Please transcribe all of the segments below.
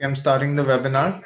I'm starting the webinar.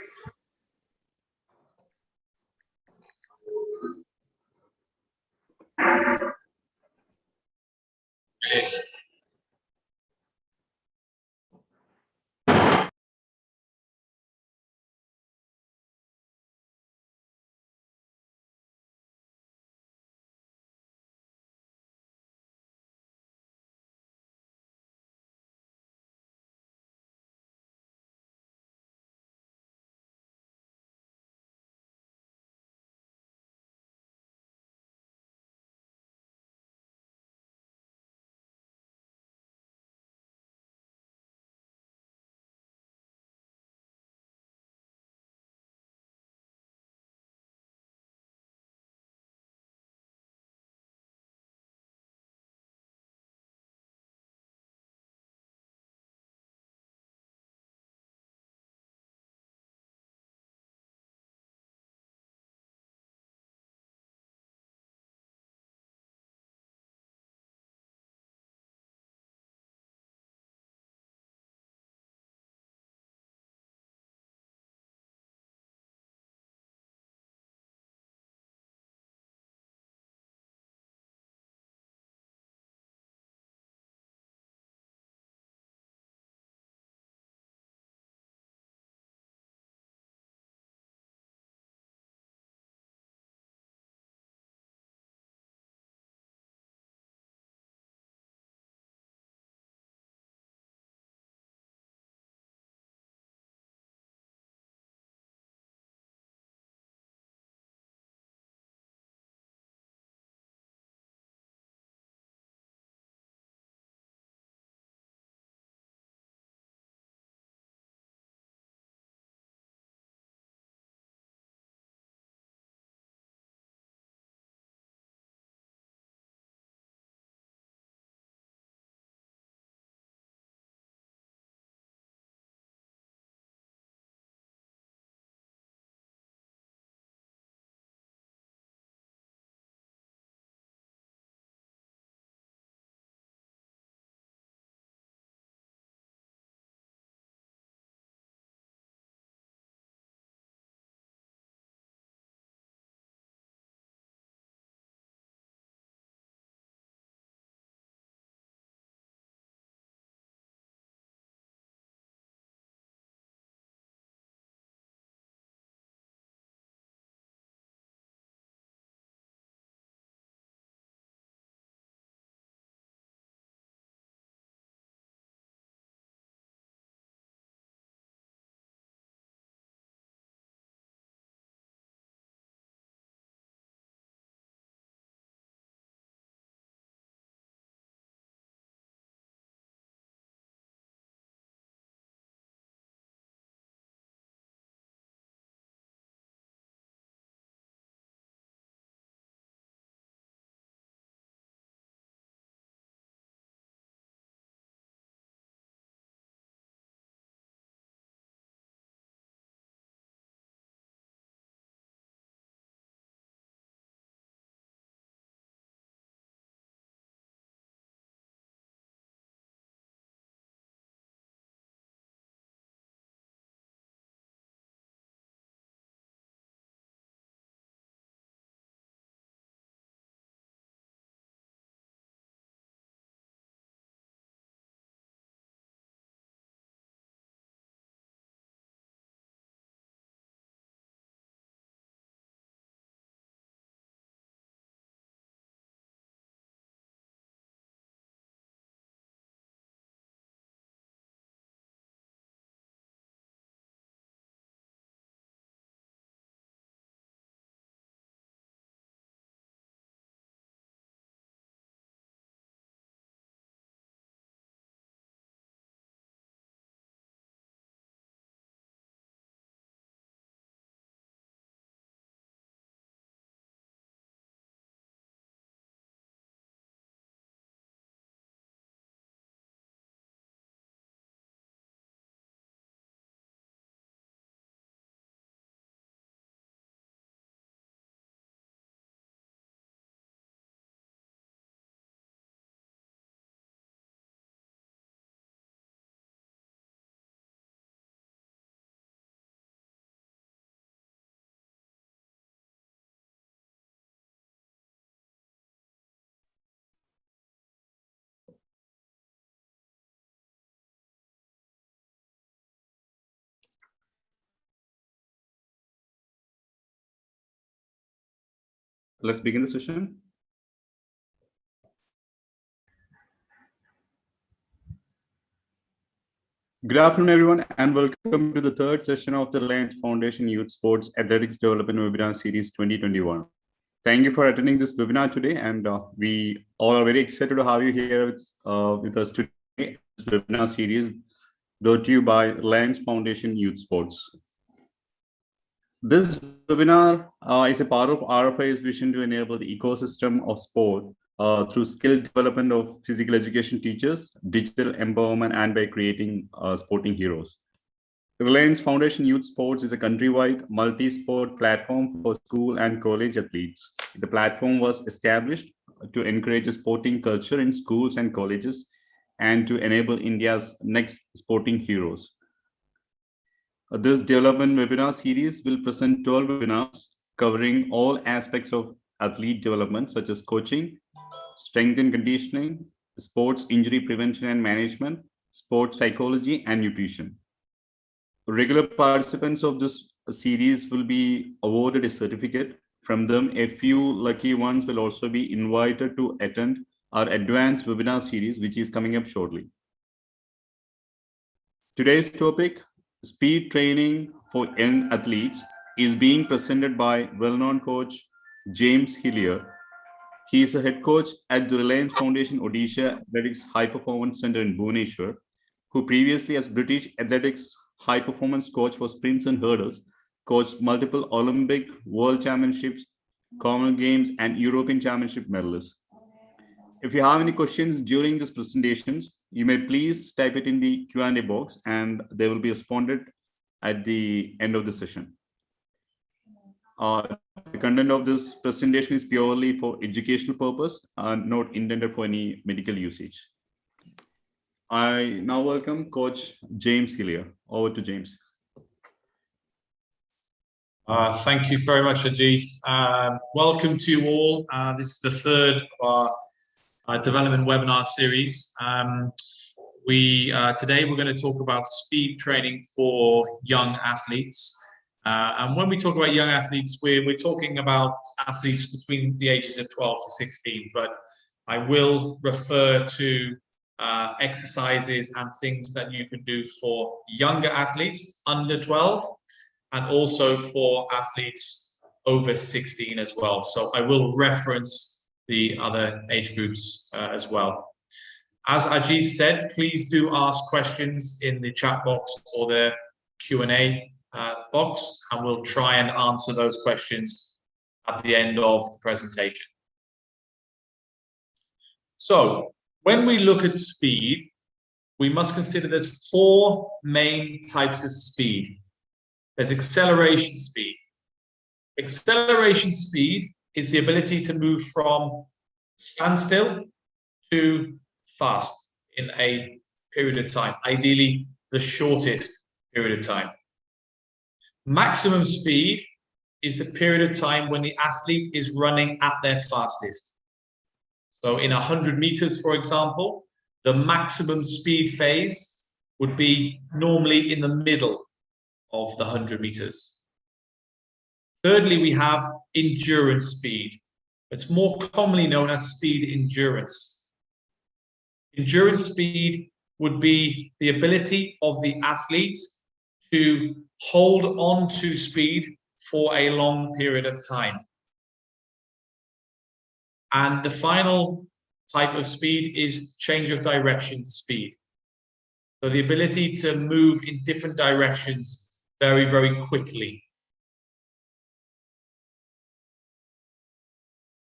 Let's begin the session. Good afternoon, everyone, and welcome to the third session of the Reliance Foundation Youth Sports Athletics Development Webinar Series 2021. Thank you for attending this webinar today, and we all are very excited to have you here with us today. This webinar series brought to you by Reliance Foundation Youth Sports. This webinar is a part of RFYS vision to enable the ecosystem of sport through skill development of physical education teachers, digital empowerment, and by creating sporting heroes. The Reliance Foundation Youth Sports is a countrywide multi-sport platform for school and college athletes. The platform was established to encourage a sporting culture in schools and colleges and to enable India's next sporting heroes. This development webinar series will present 12 webinars covering all aspects of athlete development, such as coaching, strength and conditioning, sports injury prevention and management, sports psychology, and nutrition. Regular participants of this series will be awarded a certificate. From them, a few lucky ones will also be invited to attend our advanced webinar series, which is coming up shortly. Today's topic, speed training for young athletes, is being presented by well-known coach James Hillier. He is a head coach at the Reliance Foundation Odisha Athletics High Performance Center in Bhubaneswar, who previously as British Athletics High Performance coach for sprints and hurdles, coached multiple Olympic, World Championships, Commonwealth Games, and European Championship medalists. If you have any questions during these presentations, you may please type it in the Q&A box and they will be responded at the end of the session. The content of this presentation is purely for educational purpose and not intended for any medical usage. I now welcome Coach James Hillier. Over to James. Thank you very much, Ajit. Welcome to you all. This is the third of our development webinar series. Today we're going to talk about speed training for young athletes. And when we talk about young athletes, we're talking about athletes between the ages of 12 to 16, but I will refer to exercises and things that you can do for younger athletes under 12 and also for athletes over 16 as well. So I will reference the other age groups as well. As Ajit said, please do ask questions in the chat box or the Q&A box, and we'll try and answer those questions at the end of the presentation. So when we look at speed, we must consider there's four main types of speed. There's acceleration speed. Acceleration speed is the ability to move from standstill to fast in a period of time, ideally the shortest period of time. Maximum speed is the period of time when the athlete is running at their fastest. So in 100 meters, for example, the maximum speed phase would be normally in the middle of the 100 meters. Thirdly, we have endurance speed. It's more commonly known as speed endurance. Endurance speed would be the ability of the athlete to hold on to speed for a long period of time. And the final type of speed is change of direction speed. So the ability to move in different directions very, very quickly.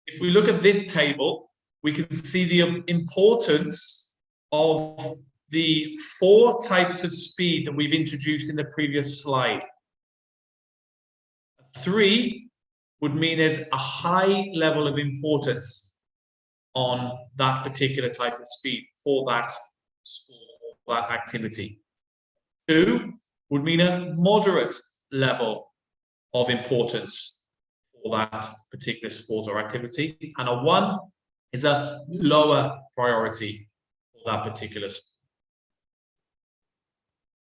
If we look at this table, we can see the importance of the four types of speed that we've introduced in the previous slide. 3 would mean there's a high level of importance on that particular type of speed for that sport or that activity. 2 would mean a moderate level of importance for that particular sport or activity. And a 1 is a lower priority for that particular sport.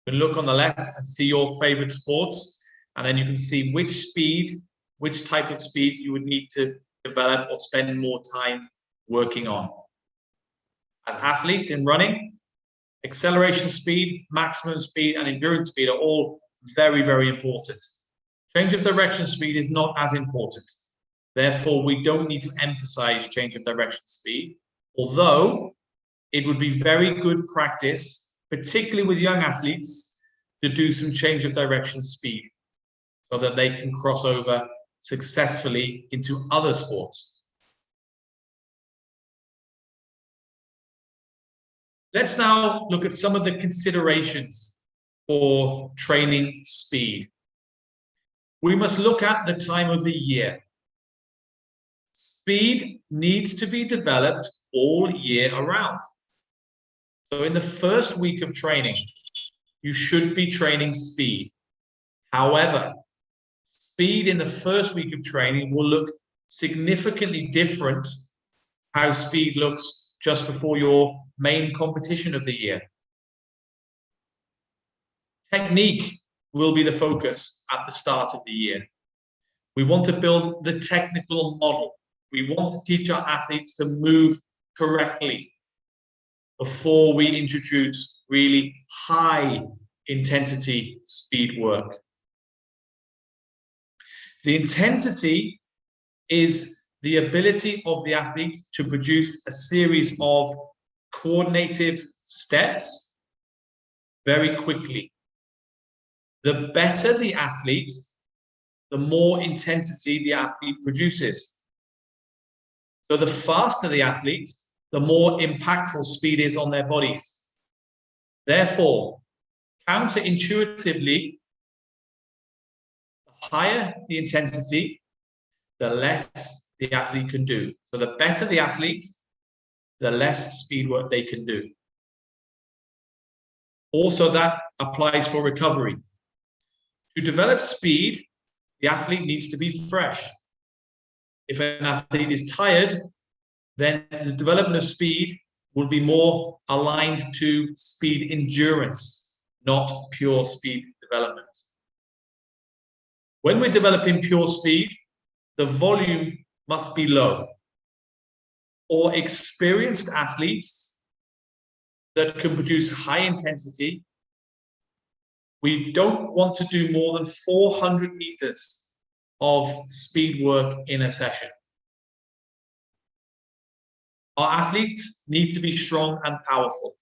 You can look on the left and see your favorite sports, and then you can see which speed, which type of speed you would need to develop or spend more time working on. As athletes in running, acceleration speed, maximum speed, and endurance speed are all very, very important. Change of direction speed is not as important. Therefore, we don't need to emphasize change of direction speed, although it would be very good practice, particularly with young athletes, to do some change of direction speed so that they can cross over successfully into other sports. Let's now look at some of the considerations for training speed. We must look at the time of the year. Speed needs to be developed all year around. So in the first week of training, you should be training speed. However, speed in the first week of training will look significantly different how speed looks just before your main competition of the year. Technique will be the focus at the start of the year. We want to build the technical model. We want to teach our athletes to move correctly before we introduce really high intensity speed work. The intensity is the ability of the athlete to produce a series of coordinative steps very quickly. The better the athlete, the more intensity the athlete produces. So the faster the athlete, the more impactful speed is on their bodies. Therefore, counterintuitively, the higher the intensity, the less the athlete can do. So the better the athlete, the less speed work they can do. Also, that applies for recovery. To develop speed, the athlete needs to be fresh. If an athlete is tired, then the development of speed will be more aligned to speed endurance, not pure speed development. When we're developing pure speed, the volume must be low. Or experienced athletes that can produce high intensity, we don't want to do more than 400 meters of speed work in a session. Our athletes need to be strong and powerful.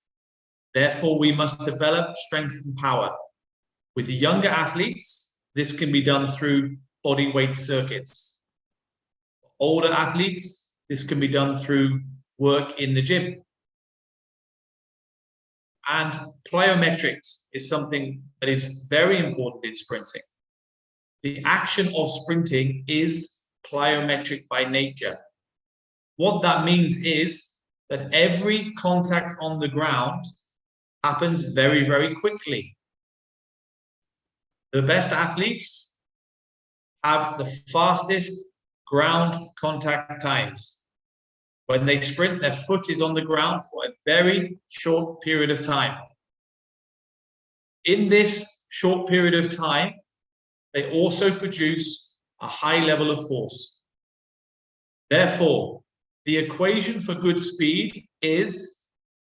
Therefore, we must develop strength and power. With younger athletes, this can be done through body weight circuits. For older athletes, this can be done through work in the gym. And plyometrics is something that is very important in sprinting. The action of sprinting is plyometric by nature. What that means is that every contact on the ground happens very, very quickly. The best athletes have the fastest ground contact times. When they sprint, their foot is on the ground for a very short period of time. In this short period of time, they also produce a high level of force. Therefore, the equation for good speed is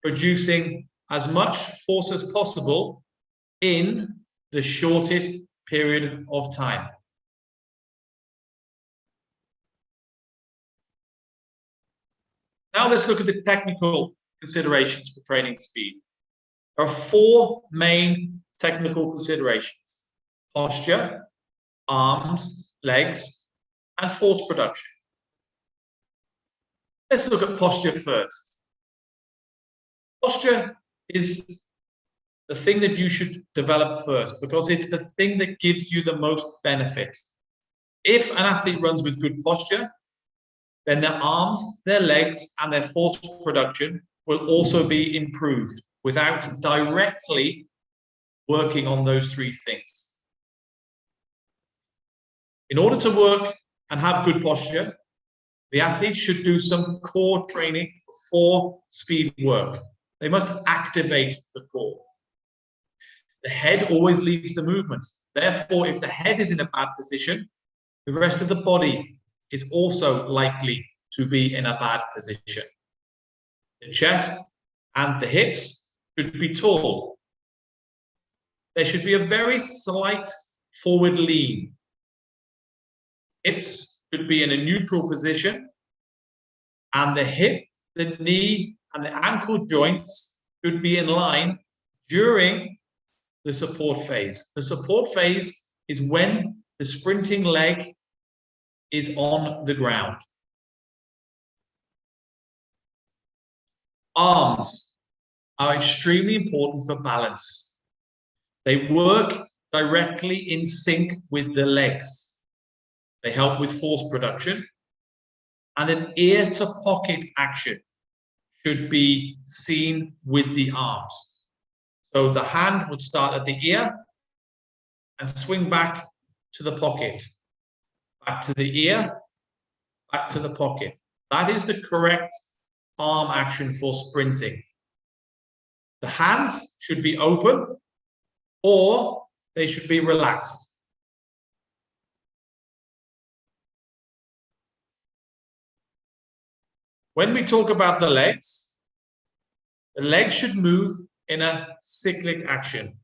producing as much force as possible in the shortest period of time. Now let's look at the technical considerations for training speed. There are four main technical considerations: posture, arms, legs, and force production. Let's look at posture first. Posture is the thing that you should develop first because it's the thing that gives you the most benefit. If an athlete runs with good posture, then their arms, their legs, and their force production will also be improved without directly working on those three things. In order to work and have good posture, the athletes should do some core training before speed work. They must activate the core. The head always leads the movement. Therefore, if the head is in a bad position, the rest of the body is also likely to be in a bad position. The chest and the hips should be tall. There should be a very slight forward lean. Hips should be in a neutral position, and the hip, the knee, and the ankle joints should be in line during the support phase. The support phase is when the sprinting leg is on the ground. Arms are extremely important for balance. They work directly in sync with the legs. They help with force production, and an ear to pocket action should be seen with the arms. So the hand would start at the ear and swing back to the pocket, back to the ear, back to the pocket. That is the correct arm action for sprinting. The hands should be open or they should be relaxed. When we talk about the legs should move in a cyclic action.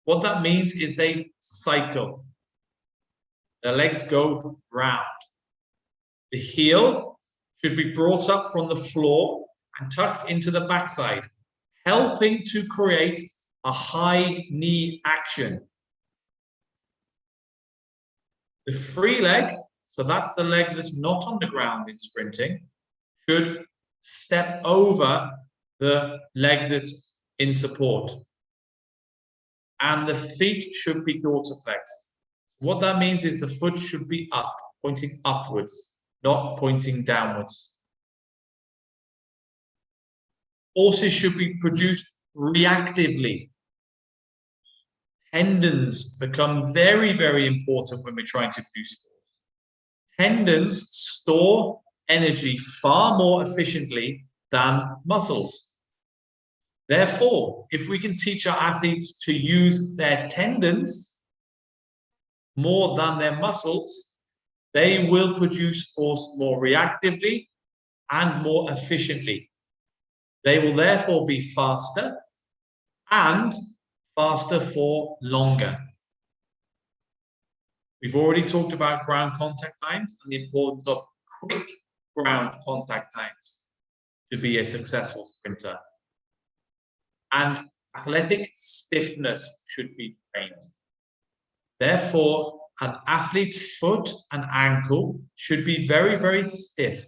What that means is they cycle. The legs go round. The heel should be brought up from the floor and tucked into the backside, helping to create a high knee action. The free leg, so that's the leg that's not on the ground in sprinting, should step over the leg that's in support. And the feet should be dorsiflexed. What that means is the foot should be up, pointing upwards, not pointing downwards. Forces should be produced reactively. Tendons become very, very important when we're trying to produce force. Tendons store energy far more efficiently than muscles. Therefore, if we can teach our athletes to use their tendons more than their muscles, they will produce force more reactively and more efficiently. They will therefore be faster and faster for longer. We've already talked about ground contact times and the importance of quick ground contact times to be a successful sprinter. And athletic stiffness should be trained. Therefore, an athlete's foot and ankle should be very, very stiff.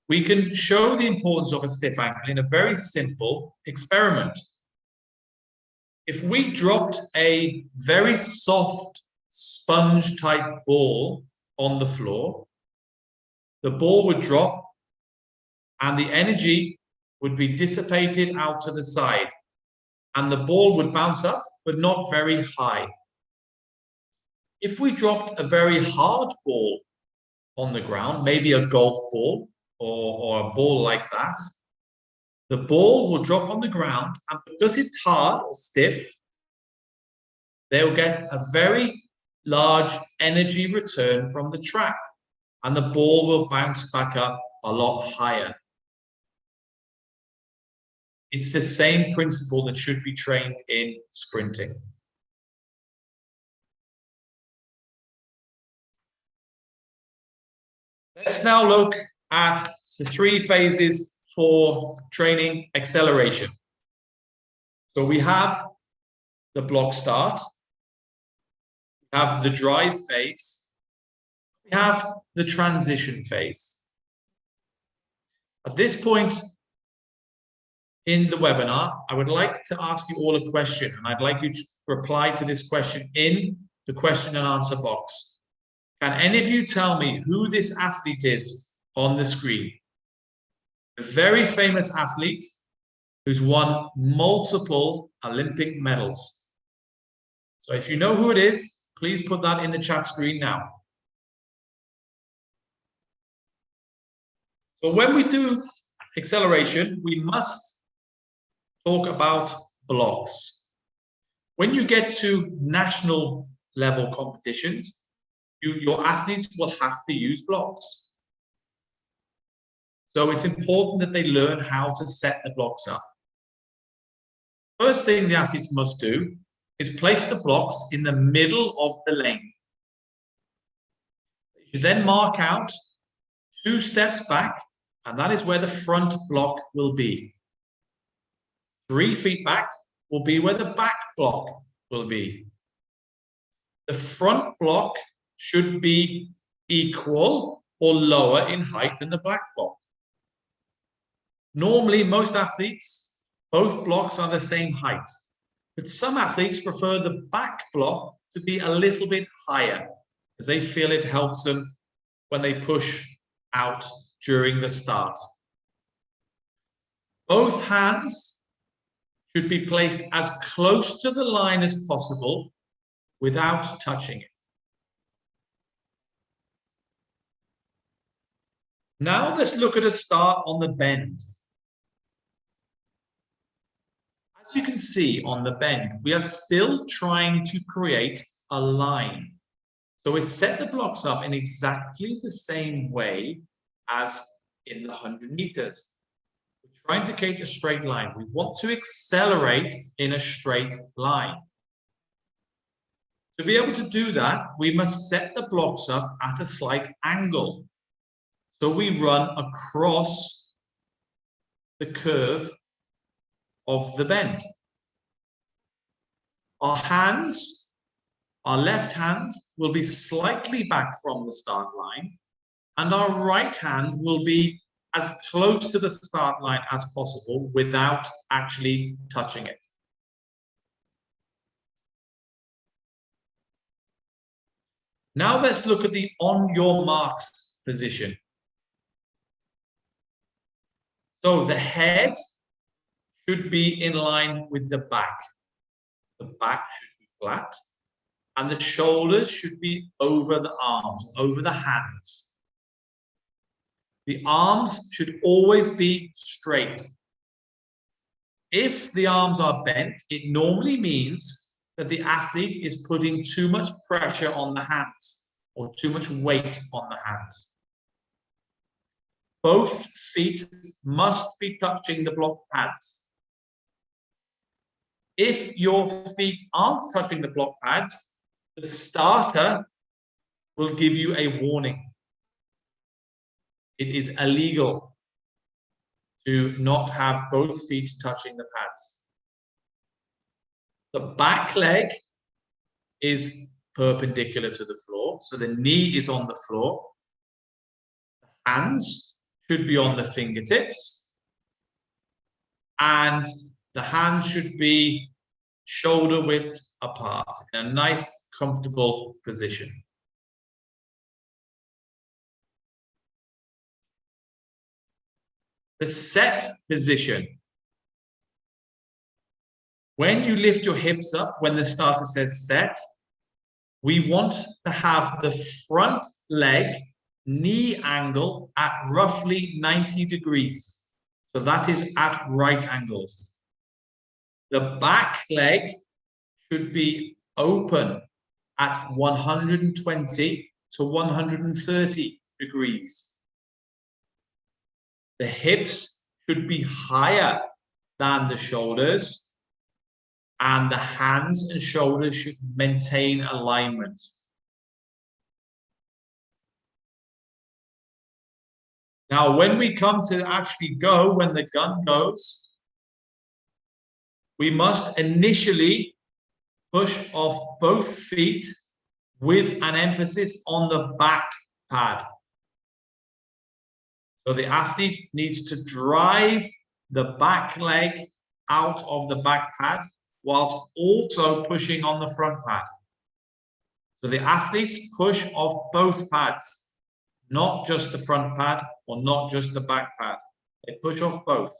We can show the importance of a stiff ankle in a very simple experiment. If we dropped a very soft sponge-type ball on the floor, the ball would drop and the energy would be dissipated out to the side, and the ball would bounce up, but not very high. If we dropped a very hard ball on the ground, maybe a golf ball or a ball like that, the ball will drop on the ground, and because it's hard or stiff, they'll get a very large energy return from the track, and the ball will bounce back up a lot higher. It's the same principle that should be trained in sprinting. Let's now look at the 3 phases for training acceleration. So we have the block start, we have the drive phase, we have the transition phase. At this point in the webinar, I would like to ask you all a question, and I'd like you to reply to this question in the question and answer box. Can any of you tell me who this athlete is on the screen? A very famous athlete who's won multiple Olympic medals. So if you know who it is, please put that in the chat screen now. So when we do acceleration, we must talk about blocks. When you get to national level competitions, your athletes will have to use blocks. So it's important that they learn how to set the blocks up. First thing the athletes must do is place the blocks in the middle of the lane. You should then mark out 2 steps back, and that is where the front block will be. 3 feet back will be where the back block will be. The front block should be equal or lower in height than the back block. Normally, most athletes, both blocks are the same height, but some athletes prefer the back block to be a little bit higher because they feel it helps them when they push out during the start. Both hands should be placed as close to the line as possible without touching it. Now let's look at a start on the bend. As you can see on the bend, we are still trying to create a line. So we set the blocks up in exactly the same way as in the 100 meters. We're trying to create a straight line. We want to accelerate in a straight line. To be able to do that, we must set the blocks up at a slight angle. So we run across the curve of the bend. Our hands, our left hand will be slightly back from the start line, and our right hand will be as close to the start line as possible without actually touching it. Now let's look at the on your marks position. So the head should be in line with the back. The back should be flat, and the shoulders should be over the arms, over the hands. The arms should always be straight. If the arms are bent, it normally means that the athlete is putting too much pressure on the hands or too much weight on the hands. Both feet must be touching the block pads. If your feet aren't touching the block pads, the starter will give you a warning. It is illegal to not have both feet touching the pads. The back leg is perpendicular to the floor, so the knee is on the floor. The hands should be on the fingertips, and the hands should be shoulder width apart in a nice, comfortable position. The set position. When you lift your hips up, when the starter says set, we want to have the front leg knee angle at roughly 90 degrees. So that is at right angles. The back leg should be open at 120 to 130 degrees. The hips should be higher than the shoulders, and the hands and shoulders should maintain alignment. Now, when we come to actually go, when the gun goes, we must initially push off both feet with an emphasis on the back pad. So the athlete needs to drive the back leg out of the back pad whilst also pushing on the front pad. So the athletes push off both pads, not just the front pad or not just the back pad. They push off both.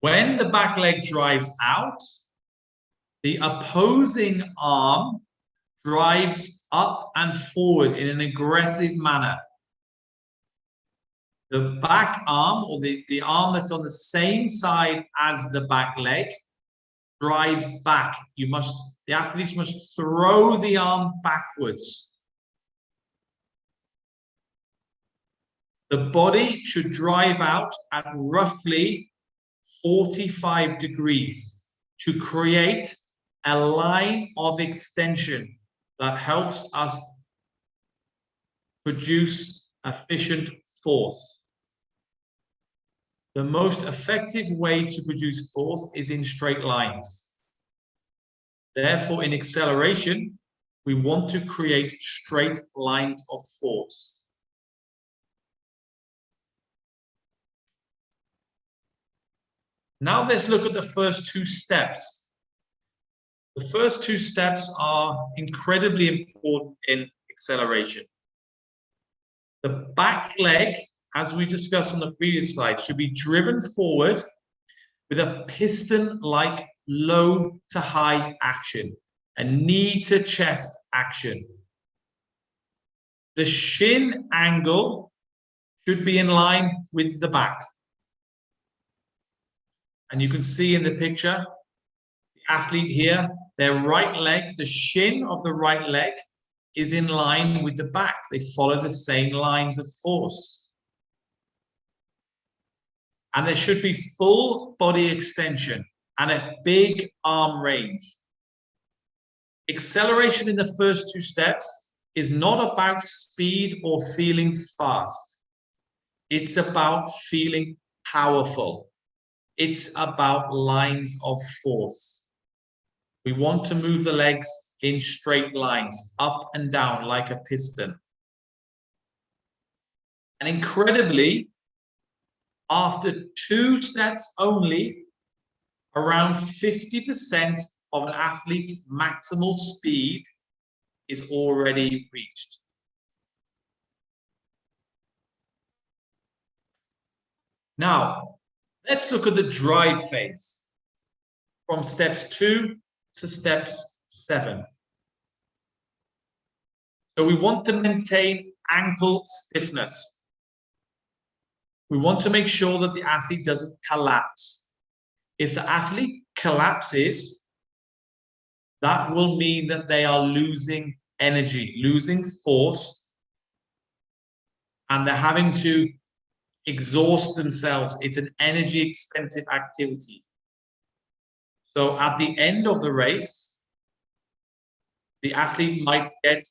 When the back leg drives out, the opposing arm drives up and forward in an aggressive manner. The back arm, or the arm that's on the same side as the back leg, drives back. You must The athletes must throw the arm backwards. The body should drive out at roughly 45 degrees to create a line of extension that helps us produce efficient force. The most effective way to produce force is in straight lines. Therefore, in acceleration, we want to create straight lines of force. Now let's look at the first two steps. The first two steps are incredibly important in acceleration. The back leg, as we discussed on the previous slide, should be driven forward with a piston-like low to high action, a knee to chest action. The shin angle should be in line with the back. And you can see in the picture, the athlete here, their right leg, the shin of the right leg is in line with the back. They follow the same lines of force. And there should be full body extension and a big arm range. Acceleration in the first two steps is not about speed or feeling fast. It's about feeling powerful. It's about lines of force. We want to move the legs in straight lines, up and down like a piston. And incredibly, after two steps only, around 50% of an athlete's maximal speed is already reached. Now, let's look at the drive phase from steps 2 to steps 7. So we want to maintain ankle stiffness. We want to make sure that the athlete doesn't collapse. If the athlete collapses, that will mean that they are losing energy, losing force, and they're having to exhaust themselves. It's an energy expensive activity. So at the end of the race, the athlete might get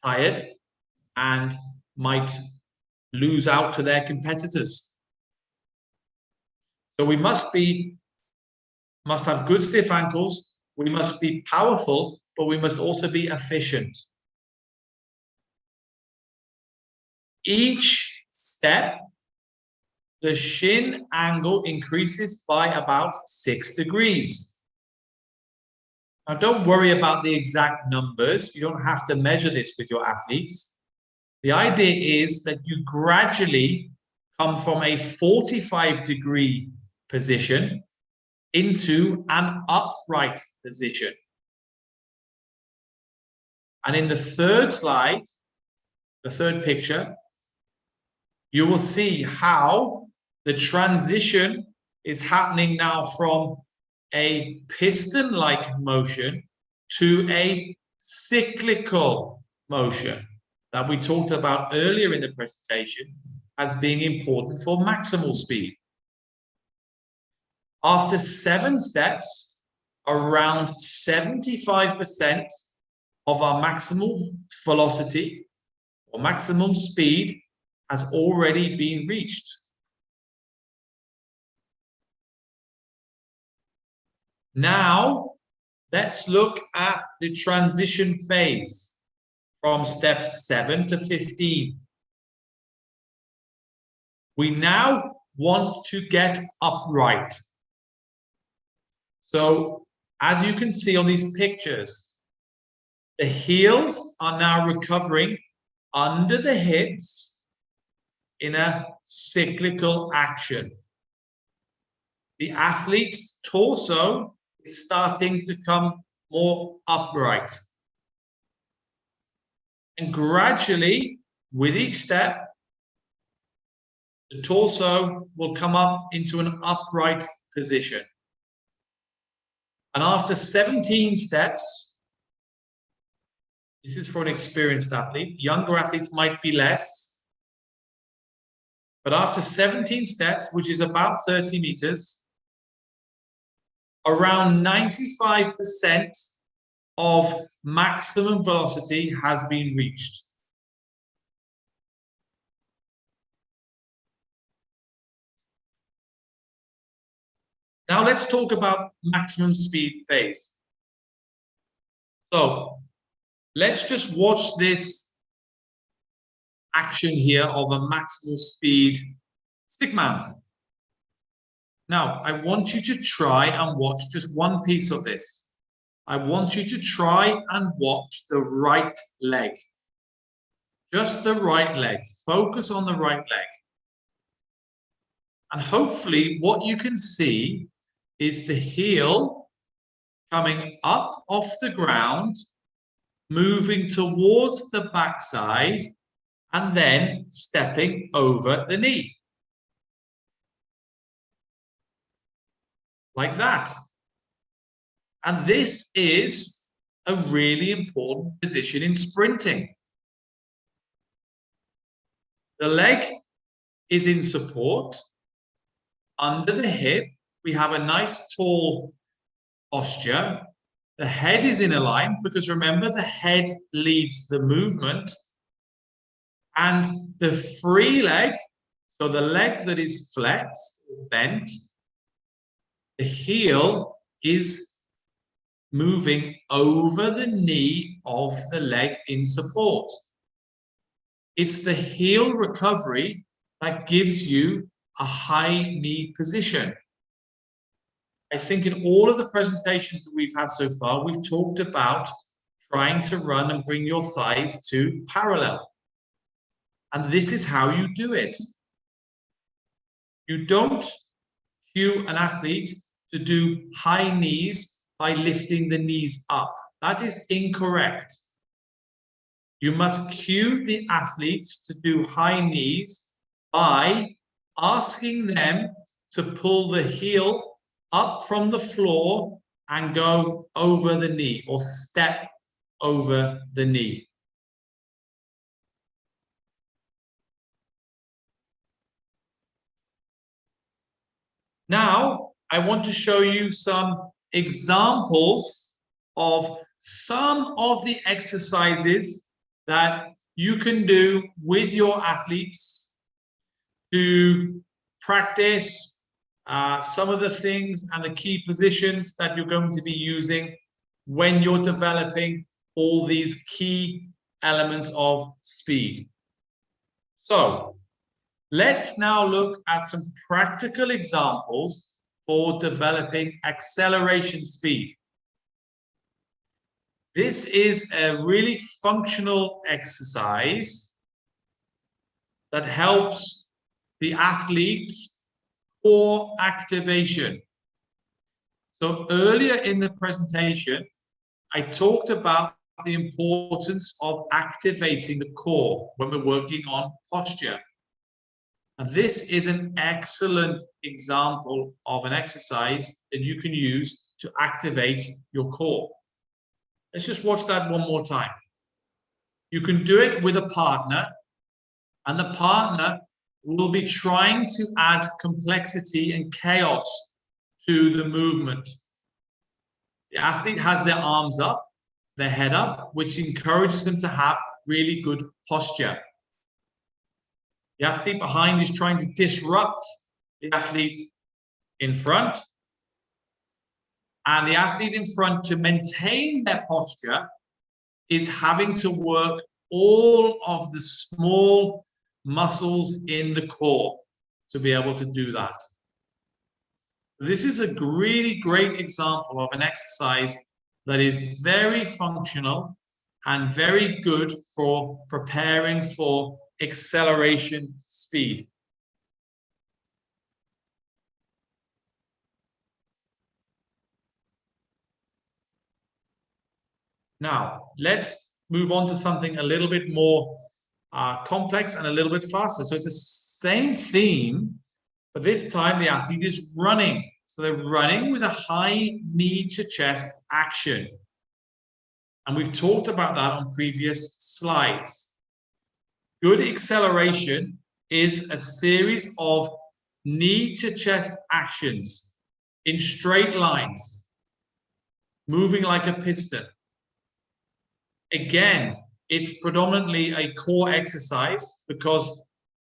tired and might lose out to their competitors. So we must have good stiff ankles, we must be powerful, but we must also be efficient. Each step, the shin angle increases by about 6 degrees. Now, don't worry about the exact numbers. You don't have to measure this with your athletes. The idea is that you gradually come from a 45-degree position into an upright position. And in the third slide, the third picture, you will see how the transition is happening now from a piston-like motion to a cyclical motion that we talked about earlier in the presentation as being important for maximal speed. After 7 steps, around 75% of our maximal velocity or maximum speed has already been reached. Now, let's look at the transition phase from steps 7 to 15. We now want to get upright. So, as you can see on these pictures, the heels are now recovering under the hips in a cyclical action. The athlete's torso is starting to come more upright. And gradually, with each step, the torso will come up into an upright position. And after 17 steps, this is for an experienced athlete. Younger athletes might be less. But after 17 steps, which is about 30 meters, around 95% of maximum velocity has been reached. Now let's talk about maximum speed phase. So let's just watch this action here of a maximal speed stickman. Now, I want you to try and watch just one piece of this. I want you to try and watch the right leg. Just the right leg. Focus on the right leg. And hopefully what you can see is the heel coming up off the ground, moving towards the backside, and then stepping over the knee. Like that. And this is a really important position in sprinting. The leg is in support. Under the hip, we have a nice tall posture. The head is in a line because remember, the head leads the movement. And the free leg, so the leg that is flexed, bent, the heel is moving over the knee of the leg in support. It's the heel recovery that gives you a high knee position. I think in all of the presentations that we've had so far, we've talked about trying to run and bring your thighs to parallel. And this is how you do it. You don't cue an athlete to do high knees by lifting the knees up. That is incorrect. You must cue the athletes to do high knees by asking them to pull the heel up from the floor and go over the knee or step over the knee. Now, I want to show you some examples of some of the exercises that you can do with your athletes to practice some of the things and the key positions that you're going to be using when you're developing all these key elements of speed. So, let's now look at some practical examples for developing acceleration speed. This is a really functional exercise that helps the athlete's core activation. So earlier in the presentation, I talked about the importance of activating the core when we're working on posture. And this is an excellent example of an exercise that you can use to activate your core. Let's just watch that one more time. You can do it with a partner, and the partner will be trying to add complexity and chaos to the movement. The athlete has their arms up, their head up, which encourages them to have really good posture. The athlete behind is trying to disrupt the athlete in front. And the athlete in front, to maintain their posture, is having to work all of the small muscles in the core to be able to do that. This is a really great example of an exercise that is very functional and very good for preparing for acceleration speed. Now, let's move on to something a little bit more complex and a little bit faster. So it's the same theme, but this time the athlete is running. So they're running with a high knee to chest action. And we've talked about that on previous slides. Good acceleration is a series of knee to chest actions in straight lines, moving like a piston. Again, it's predominantly a core exercise because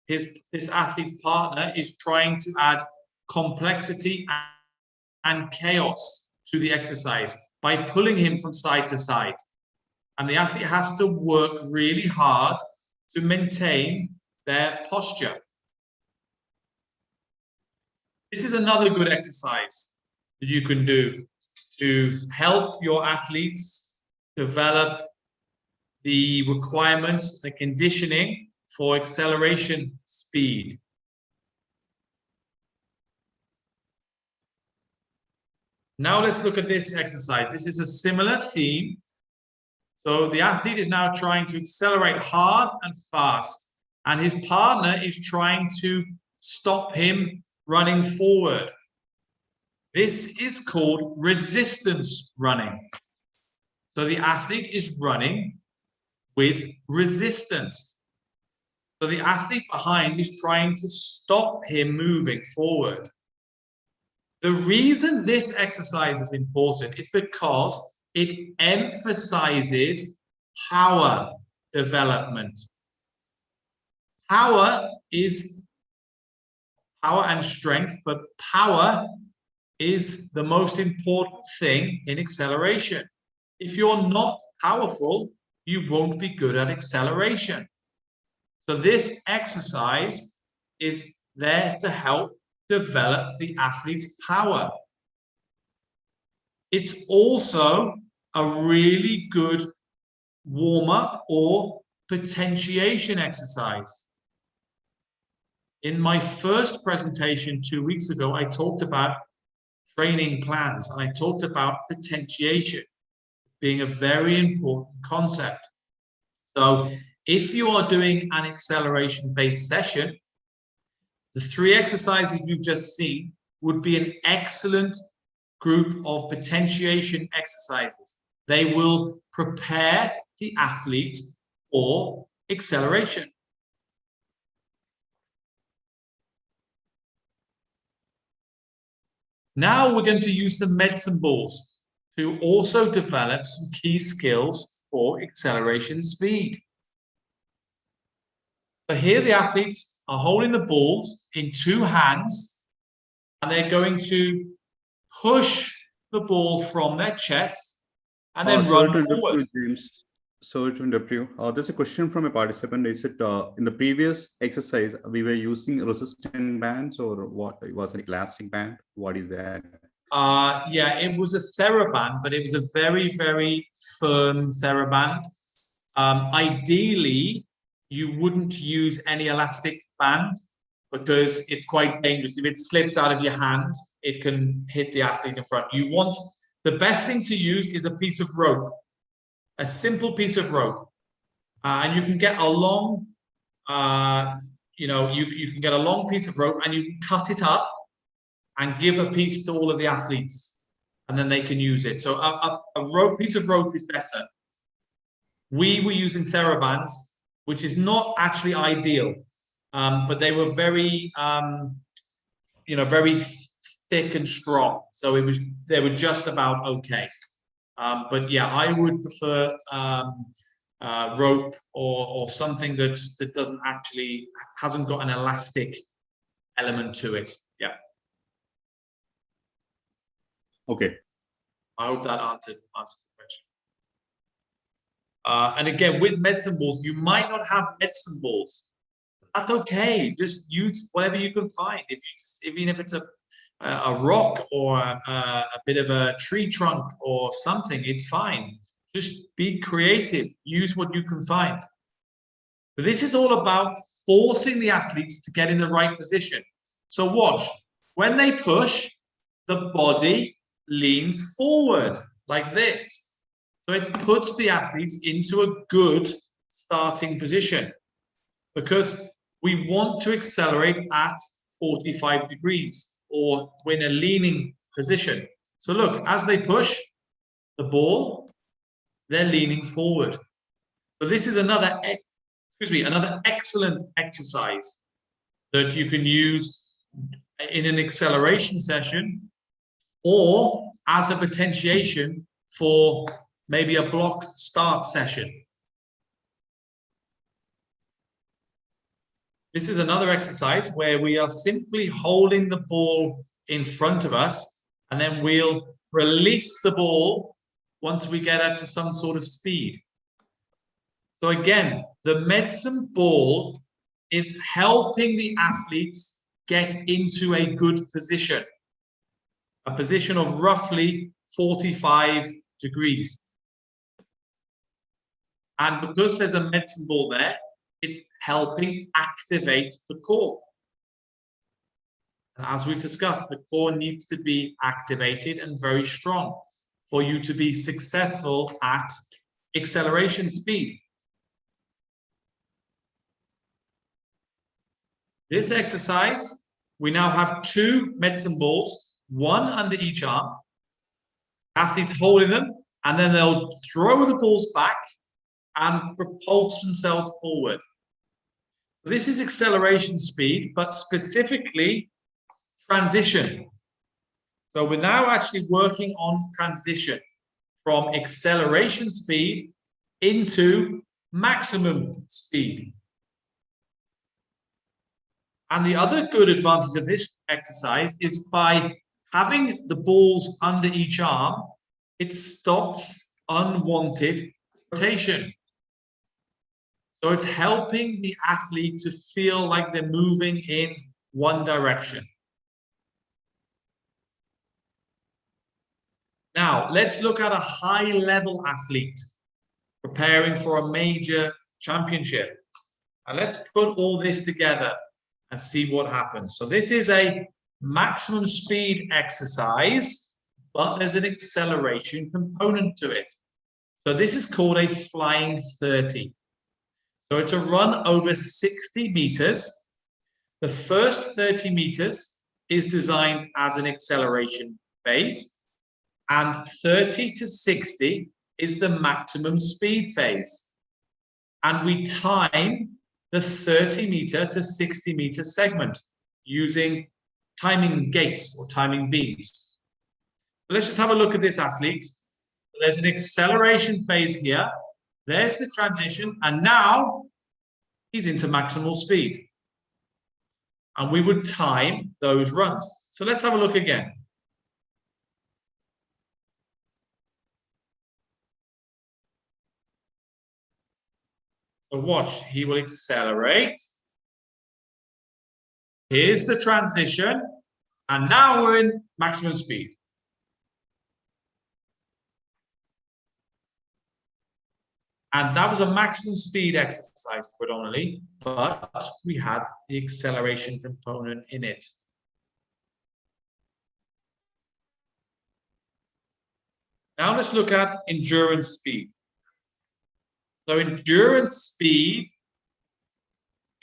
his athlete partner is trying to add complexity and chaos to the exercise by pulling him from side to side. And the athlete has to work really hard to maintain their posture. This is another good exercise that you can do to help your athletes develop the requirements, the conditioning for acceleration speed. Now let's look at this exercise. This is a similar theme. So the athlete is now trying to accelerate hard and fast, and his partner is trying to stop him running forward. This is called resistance running. So the athlete is running with resistance. So the athlete behind is trying to stop him moving forward. The reason this exercise is important is because it emphasizes power development. Power is power and strength, but power is the most important thing in acceleration. If you're not powerful, you won't be good at acceleration. So this exercise is there to help develop the athlete's power. It's also a really good warm-up or potentiation exercise. In my first presentation 2 weeks ago, I talked about training plans and I talked about potentiation being a very important concept. So if you are doing an acceleration-based session, the 3 exercises you've just seen would be an excellent group of potentiation exercises. They will prepare the athlete for acceleration. Now we're going to use some medicine balls to also develop some key skills for acceleration speed. So here the athletes are holding the balls in 2 hands and they're going to push the ball from their chest and then run forward. James. Sorry to interrupt you. There's a question from a participant. Is it in the previous exercise we were using resistant bands or what? It was an elastic band. What is that? Yeah, it was a TheraBand, but it was a very, very firm TheraBand. Ideally, you wouldn't use any elastic band because it's quite dangerous. If it slips out of your hand, it can hit the athlete in front. The best thing to use is a piece of rope, a simple piece of rope. And you can get a long, you can get a long piece of rope and you can cut it up and give a piece to all of the athletes and then they can use it. So a piece of rope is better. We were using TheraBands, which is not actually ideal, but they were very, very thick and strong. So they were just about okay. But yeah, I would prefer rope or something that hasn't got an elastic element to it. Yeah. Okay. I hope that answered the question. And again, with medicine balls, you might not have medicine balls. That's okay. Just use whatever you can find. Even if it's a rock or a bit of a tree trunk or something, it's fine. Just be creative. Use what you can find. But this is all about forcing the athletes to get in the right position. So watch. When they push, the body leans forward like this. So it puts the athletes into a good starting position because we want to accelerate at 45 degrees or in a leaning position. So look, as they push the ball, they're leaning forward. So this is another excellent exercise that you can use in an acceleration session or as a potentiation for maybe a block start session. This is another exercise where we are simply holding the ball in front of us, and then we'll release the ball once we get up to some sort of speed. So again, the medicine ball is helping the athletes get into a good position, a position of roughly 45 degrees. And because there's a medicine ball there, it's helping activate the core. And as we've discussed, the core needs to be activated and very strong for you to be successful at acceleration speed. This exercise, we now have 2 medicine balls, one under each arm. Athletes holding them, and then they'll throw the balls back and propulse themselves forward. This is acceleration speed, but specifically transition. So we're now actually working on transition from acceleration speed into maximum speed. And the other good advantage of this exercise is by having the balls under each arm, it stops unwanted rotation. So it's helping the athlete to feel like they're moving in one direction. Now, let's look at a high-level athlete preparing for a major championship. And let's put all this together and see what happens. So this is a maximum speed exercise, but there's an acceleration component to it. So this is called a flying 30. So it's a run over 60 meters. The first 30 meters is designed as an acceleration phase, and 30 to 60 is the maximum speed phase. And we time the 30 meter to 60 meter segment using timing gates or timing beams. So let's just have a look at this athlete. There's an acceleration phase here. There's the transition, and now he's into maximal speed. And we would time those runs. So let's have a look again. So watch, he will accelerate. Here's the transition, and now we're in maximum speed. And that was a maximum speed exercise predominantly, but we had the acceleration component in it. Now let's look at endurance speed. So endurance speed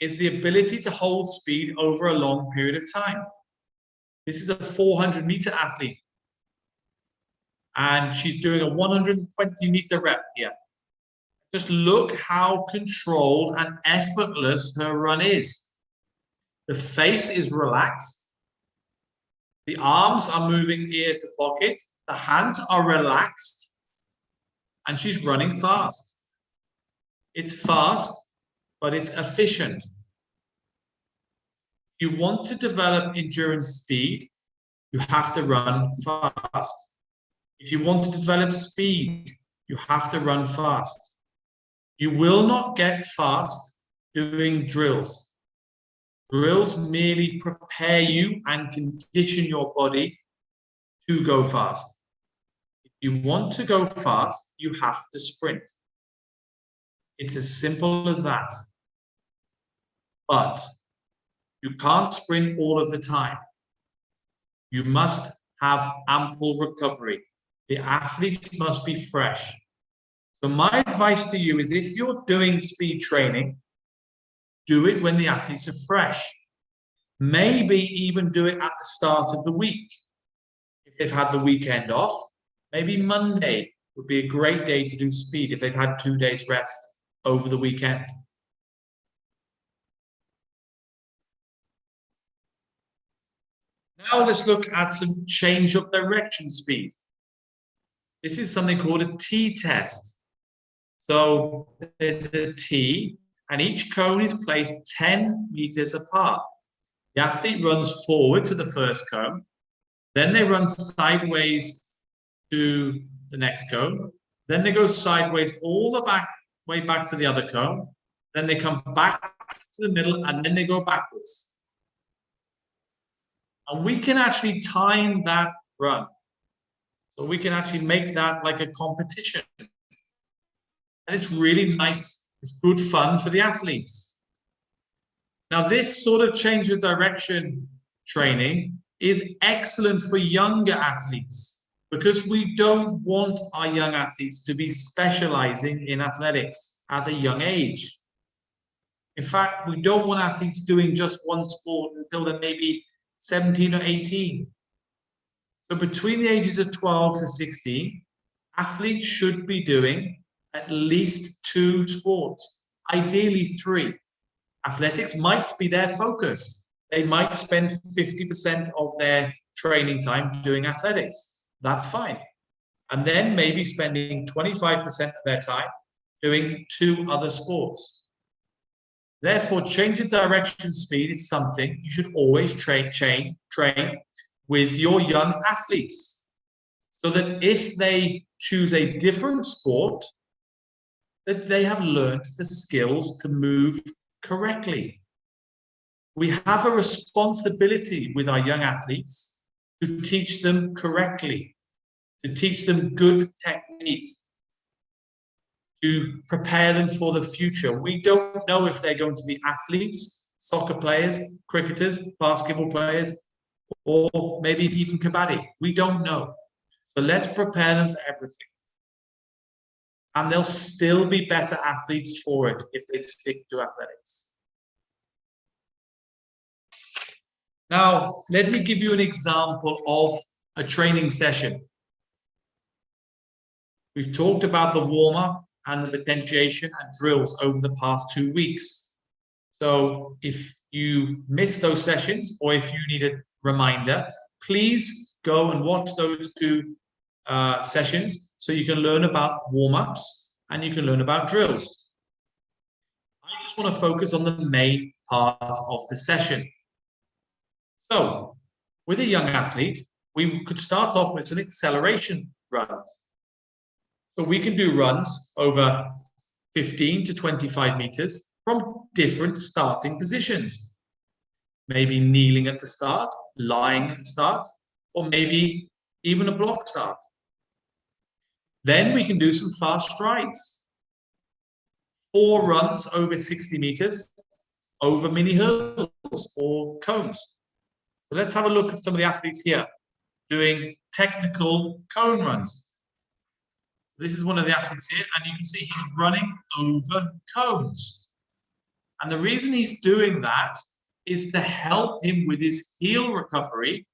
is the ability to hold speed over a long period of time. This is a 400-meter athlete, and she's doing a 120-meter rep here. Just look how controlled and effortless her run is. The face is relaxed. The arms are moving ear to pocket. The hands are relaxed. And she's running fast. It's fast, but it's efficient. If you want to develop endurance speed, you have to run fast. If you want to develop speed, you have to run fast. You will not get fast doing drills. Drills merely prepare you and condition your body to go fast. If you want to go fast, you have to sprint. It's as simple as that. But you can't sprint all of the time. You must have ample recovery. The athlete must be fresh. So my advice to you is, if you're doing speed training, do it when the athletes are fresh. Maybe even do it at the start of the week. If If they've had the weekend off, maybe Monday would be a great day to do speed if they've had 2 days rest over the weekend. Now let's look at some change of direction speed. This is something called a T-test. So there's a T, and each cone is placed 10 meters apart. The athlete runs forward to the first cone, then they run sideways to the next cone, then they go sideways all the way back to the other cone, then they come back to the middle, and then they go backwards. And we can actually time that run. So we can actually make that like a competition. And it's really nice. It's good fun for the athletes. Now, this sort of change of direction training is excellent for younger athletes because we don't want our young athletes to be specializing in athletics at a young age. In fact, we don't want athletes doing just one sport until they're maybe 17 or 18. So between the ages of 12 to 16, athletes should be doing at least 2 sports, ideally 3. Athletics might be their focus. They might spend 50% of their training time doing athletics. That's fine. And then maybe spending 25% of their time doing 2 other sports. Therefore, change of direction speed is something you should always train with your young athletes, so that if they choose a different sport, that they have learned the skills to move correctly. We have a responsibility with our young athletes to teach them correctly, to teach them good technique, to prepare them for the future. We don't know if they're going to be athletes, soccer players, cricketers, basketball players, or maybe even kabaddi. We don't know. So let's prepare them for everything. And they'll still be better athletes for it if they stick to athletics. Now, let me give you an example of a training session. We've talked about the warm-up and the potentiation and drills over the past 2 weeks. So if you missed those sessions or if you need a reminder, please go and watch those 2 sessions so you can learn about warm-ups and you can learn about drills. I just want to focus on the main part of the session. So with a young athlete, we could start off with some acceleration runs. So we can do runs over 15 to 25 meters from different starting positions. Maybe kneeling at the start, lying at the start, or maybe even a block start. Then we can do some fast strides. 4 runs over 60 meters over mini hurdles or cones. So let's have a look at some of the athletes here doing technical cone runs. This is one of the athletes here, and you can see he's running over cones. And the reason he's doing that is to help him with his heel recovery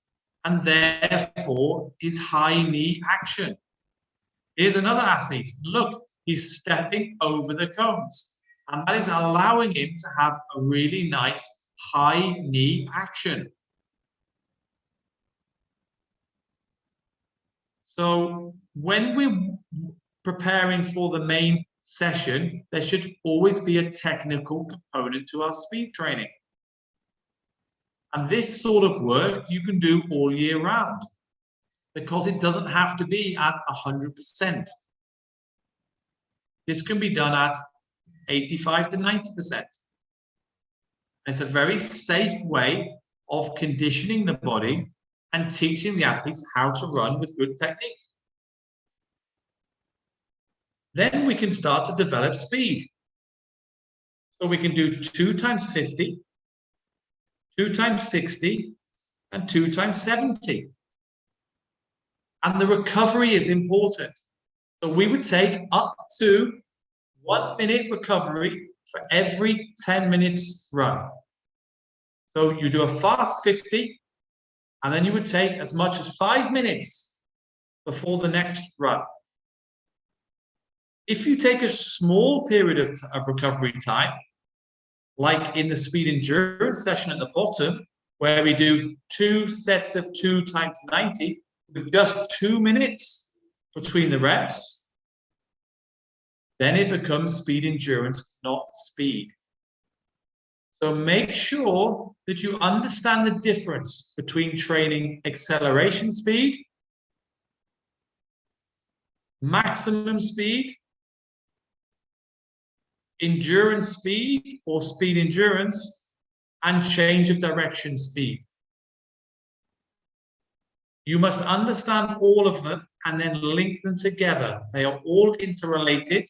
and therefore his high knee action. Here's another athlete. Look, he's stepping over the cones, and that is allowing him to have a really nice high knee action. So when we're preparing for the main session, there should always be a technical component to our speed training. And this sort of work you can do all year round because it doesn't have to be at 100%. This can be done at 85 to 90%. It's a very safe way of conditioning the body and teaching the athletes how to run with good technique. Then we can start to develop speed. So we can do 2 times 50, 2 times 60, and 2 times 70. And the recovery is important. So we would take up to 1 minute recovery for every 10 minutes run. So you do a fast 50, And then you would take as much as 5 minutes before the next run. If you take a small period of recovery time, like in the speed endurance session at the bottom, where we do 2 sets of 2 times 90 with just 2 minutes between the reps, then it becomes speed endurance, not speed. So make sure that you understand the difference between training acceleration speed, maximum speed, endurance speed or speed endurance, and change of direction speed. You must understand all of them and then link them together. They are all interrelated,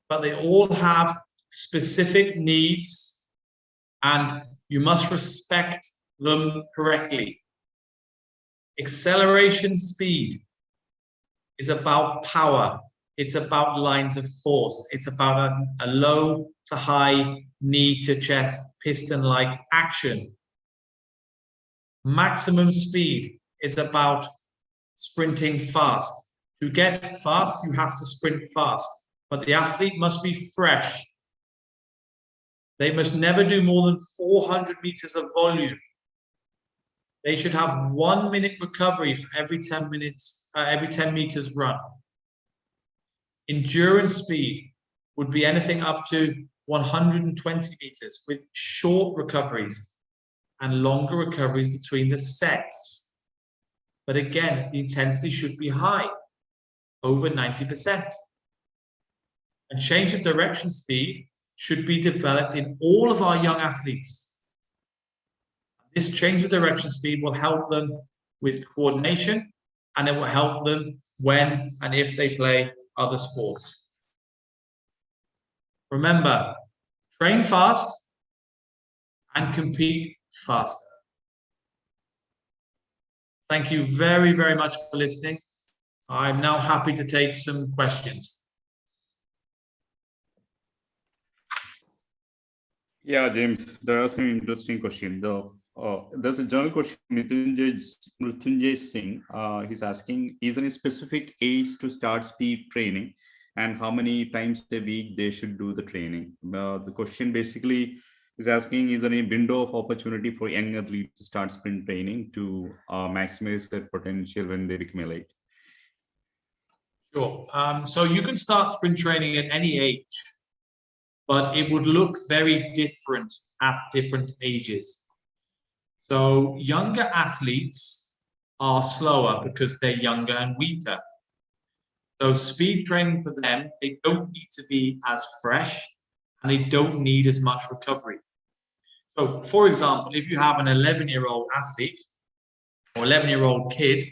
but they all have specific needs, and you must respect them correctly. Acceleration speed is about power. It's about lines of force. It's about a low to high, knee to chest, piston-like action. Maximum speed is about sprinting fast. To get fast, you have to sprint fast, but the athlete must be fresh. They must never do more than 400 meters of volume. They should have 1 minute recovery for every 10 minutes, every 10 meters run. Endurance speed would be anything up to 120 meters with short recoveries and longer recoveries between the sets. But again, the intensity should be high, over 90%. And change of direction speed should be developed in all of our young athletes. This change of direction speed will help them with coordination, and it will help them when and if they play other sports. Remember, train fast and compete faster. Thank you very, very much for listening. I'm now happy to take some questions. Yeah, James, there are some interesting questions. There's a general question, Mrityunjay Singh. He's asking, is there a specific age to start speed training and how many times a week they should do the training? The question basically is asking, is there any window of opportunity for young athletes to start sprint training to maximize their potential when they become elite? Sure. So you can start sprint training at any age, but it would look very different at different ages. So younger athletes are slower because they're younger and weaker. So speed training for them, they don't need to be as fresh and they don't need as much recovery. So for example, if you have an 11-year-old athlete or 11-year-old kid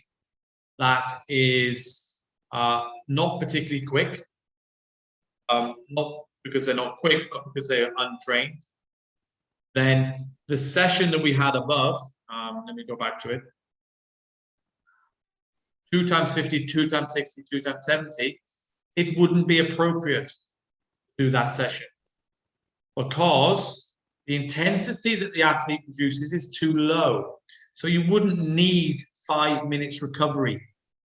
that is not particularly quick, not because they're not quick, but because they are untrained, then the session that we had above, let me go back to it, 2 times 50, 2 times 60, 2 times 70, it wouldn't be appropriate to do that session because the intensity that the athlete produces is too low. So you wouldn't need 5 minutes recovery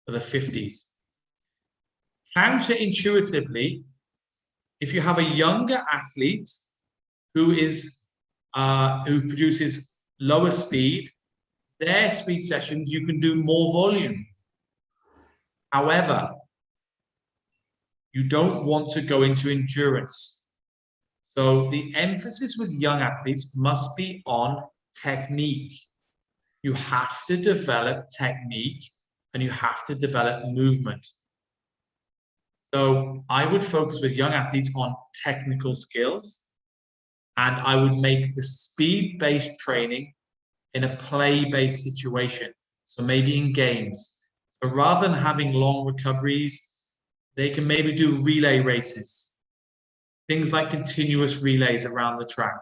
for the 50s. Counterintuitively, if you have a younger athlete who produces lower speed, their speed sessions, you can do more volume. However, you don't want to go into endurance. So the emphasis with young athletes must be on technique. You have to develop technique and you have to develop movement. So I would focus with young athletes on technical skills, and I would make the speed-based training in a play-based situation. So maybe in games. So rather than having long recoveries, they can maybe do relay races. Things like continuous relays around the track.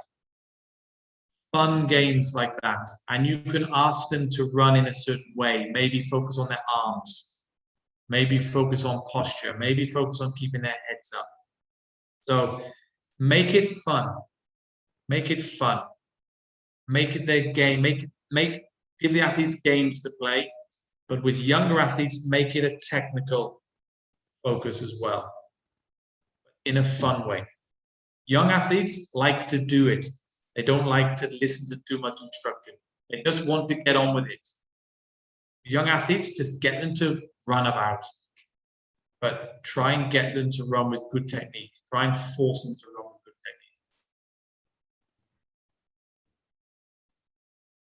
Fun games like that. And you can ask them to run in a certain way, maybe focus on their arms, maybe focus on posture, maybe focus on keeping their heads up. So make it fun. Make it fun. Make it their game. Make give the athletes games to play, but with younger athletes, make it a technical focus as well, in a fun way. Young athletes like to do it. They don't like to listen to too much instruction. They just want to get on with it. Young athletes, just get them to run about, but try and get them to run with good technique. Try and force them to run with good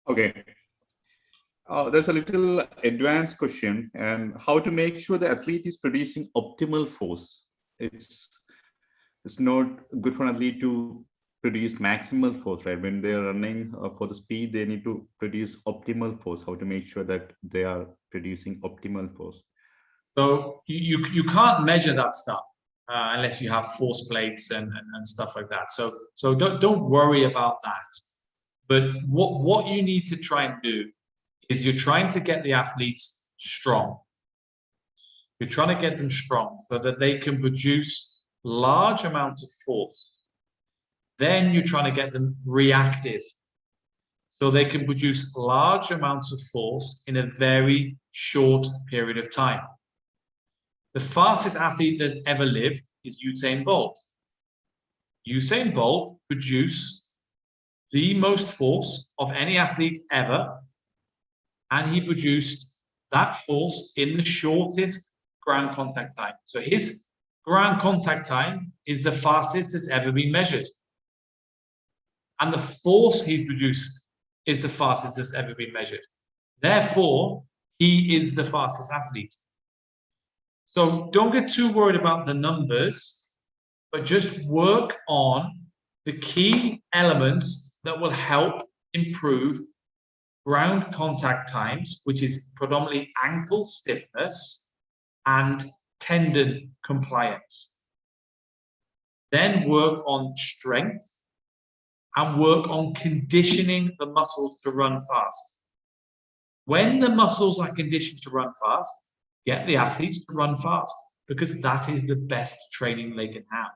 technique. Okay. There's a little advanced question, and how to make sure the athlete is producing optimal force. It's not good for an athlete to produce maximal force, right? When they're running for the speed, they need to produce optimal force. How to make sure that they are producing optimal force? So you can't measure that stuff unless you have force plates and stuff like that. So don't worry about that. But what you need to try and do is you're trying to get the athletes strong. You're trying to get them strong so that they can produce large amounts of force. Then you're trying to get them reactive so they can produce large amounts of force in a very short period of time. The fastest athlete that ever lived is Usain Bolt. Usain Bolt produced the most force of any athlete ever, and he produced that force in the shortest ground contact time. So his ground contact time is the fastest that's ever been measured. And the force he's produced is the fastest that's ever been measured. Therefore, he is the fastest athlete. So don't get too worried about the numbers, but just work on the key elements that will help improve ground contact times, which is predominantly ankle stiffness and tendon compliance. Then work on strength and work on conditioning the muscles to run fast. When the muscles are conditioned to run fast, get the athletes to run fast, because that is the best training they can have.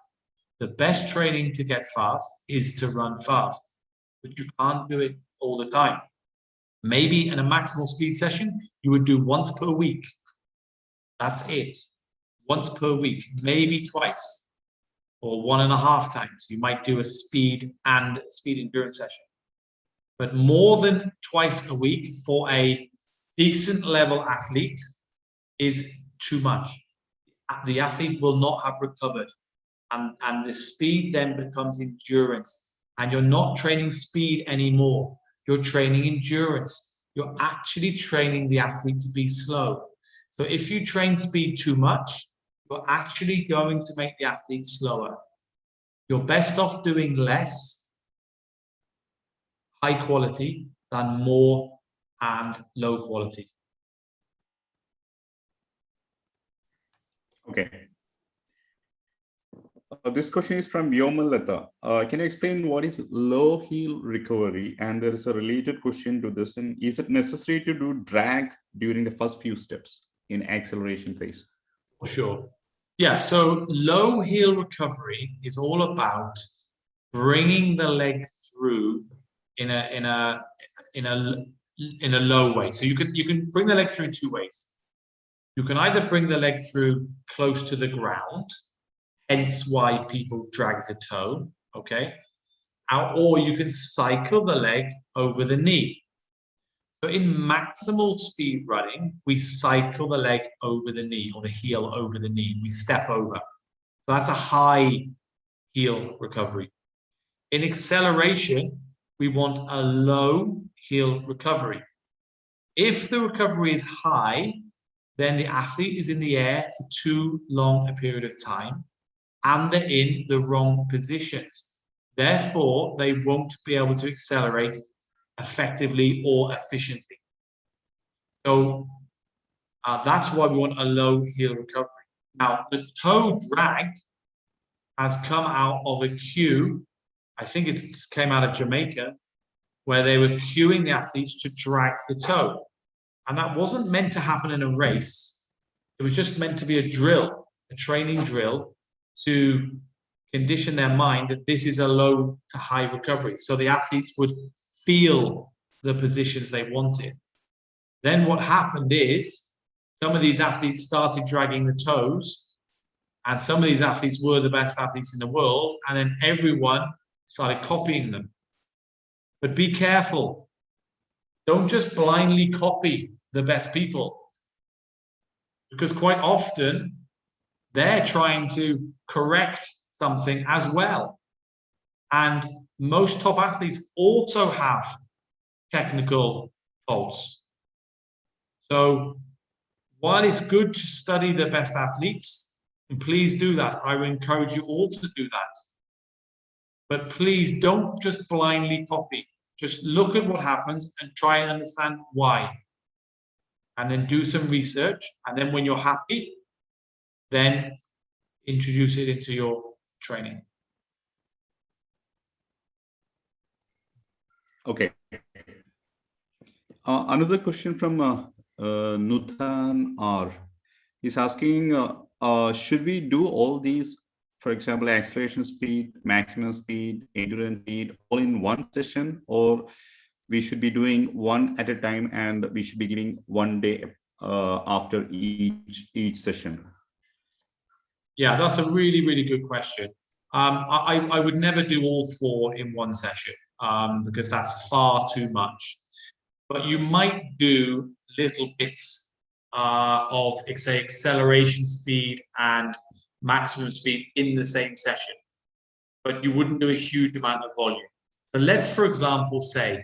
The best training to get fast is to run fast, but you can't do it all the time. Maybe in a maximal speed session, you would do once per week. That's it. Once per week, maybe twice, or 1.5 times. You might do a speed and speed endurance session. But more than twice a week for a decent level athlete is too much. The athlete will not have recovered, and the speed then becomes endurance, and you're not training speed anymore. You're training endurance. You're actually training the athlete to be slow. So if you train speed too much, you're actually going to make the athlete slower. You're best off doing less high quality than more and low quality. Okay. This question is from Yomalata. Can you explain what is low heel recovery? And there is a related question to this. And is it necessary to do drag during the first few steps in acceleration phase? For sure. Yeah, so low heel recovery is all about bringing the leg through in a low way. So you can bring the leg through in two ways. You can either bring the leg through close to the ground, hence why people drag the toe, okay? Or you can cycle the leg over the knee. So in maximal speed running, we cycle the leg over the knee, or the heel over the knee. We step over. So that's a high heel recovery. In acceleration, we want a low heel recovery. If the recovery is high, then the athlete is in the air for too long a period of time, and they're in the wrong positions. Therefore, they won't be able to accelerate effectively or efficiently. So that's why we want a low heel recovery. Now, the toe drag has come out of a cue. I think it came out of Jamaica, where they were cueing the athletes to drag the toe. And that wasn't meant to happen in a race. It was just meant to be a drill, a training drill, to condition their mind that this is a low to high recovery. So the athletes would feel the positions they wanted. Then what happened is some of these athletes started dragging the toes, and some of these athletes were the best athletes in the world, and then everyone started copying them. But be careful. Don't just blindly copy the best people, because quite often they're trying to correct something as well. And most top athletes also have technical faults. So while it's good to study the best athletes, and please do that, I would encourage you all to do that. But please don't just blindly copy. Just look at what happens and try and understand why. And then do some research. And then when you're happy, then introduce it into your training. Okay. Another question from Nuthan R. He's asking, should we do all these, for example, acceleration speed, maximum speed, endurance speed, all in one session, or we should be doing one at a time and we should be giving 1 day after each session? Yeah, that's a really, really good question. I would never do all 4 in one session because that's far too much. But you might do little bits of, say, acceleration speed and maximum speed in the same session, but you wouldn't do a huge amount of volume. So let's, for example, say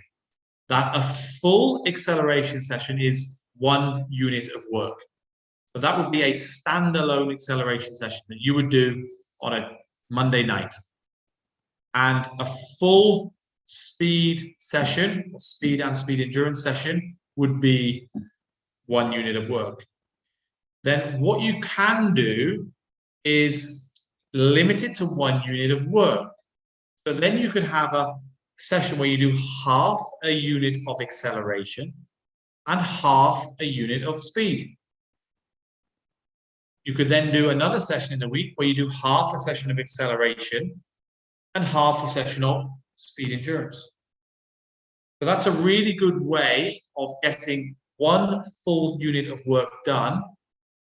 that a full acceleration session is 1 unit of work. So that would be a standalone acceleration session that you would do on a Monday night. And a full speed session, or speed and speed endurance session, would be 1 unit of work. Then what you can do is limit it to 1 unit of work. So then you could have a session where you do half a unit of acceleration and half a unit of speed. You could then do another session in the week where you do half a session of acceleration and half a session of speed endurance. So that's a really good way of getting 1 full unit of work done,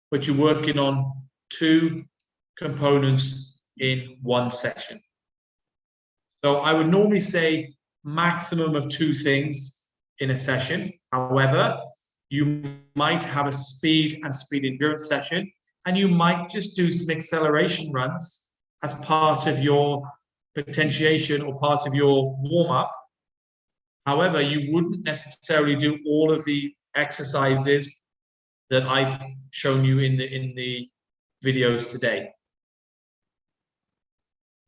but you're working on 2 components in 1 session. So I would normally say maximum of 2 things in a session. However, you might have a speed and speed endurance session, and you might just do some acceleration runs as part of your potentiation or part of your warm-up. However, you wouldn't necessarily do all of the exercises that I've shown you in the videos today.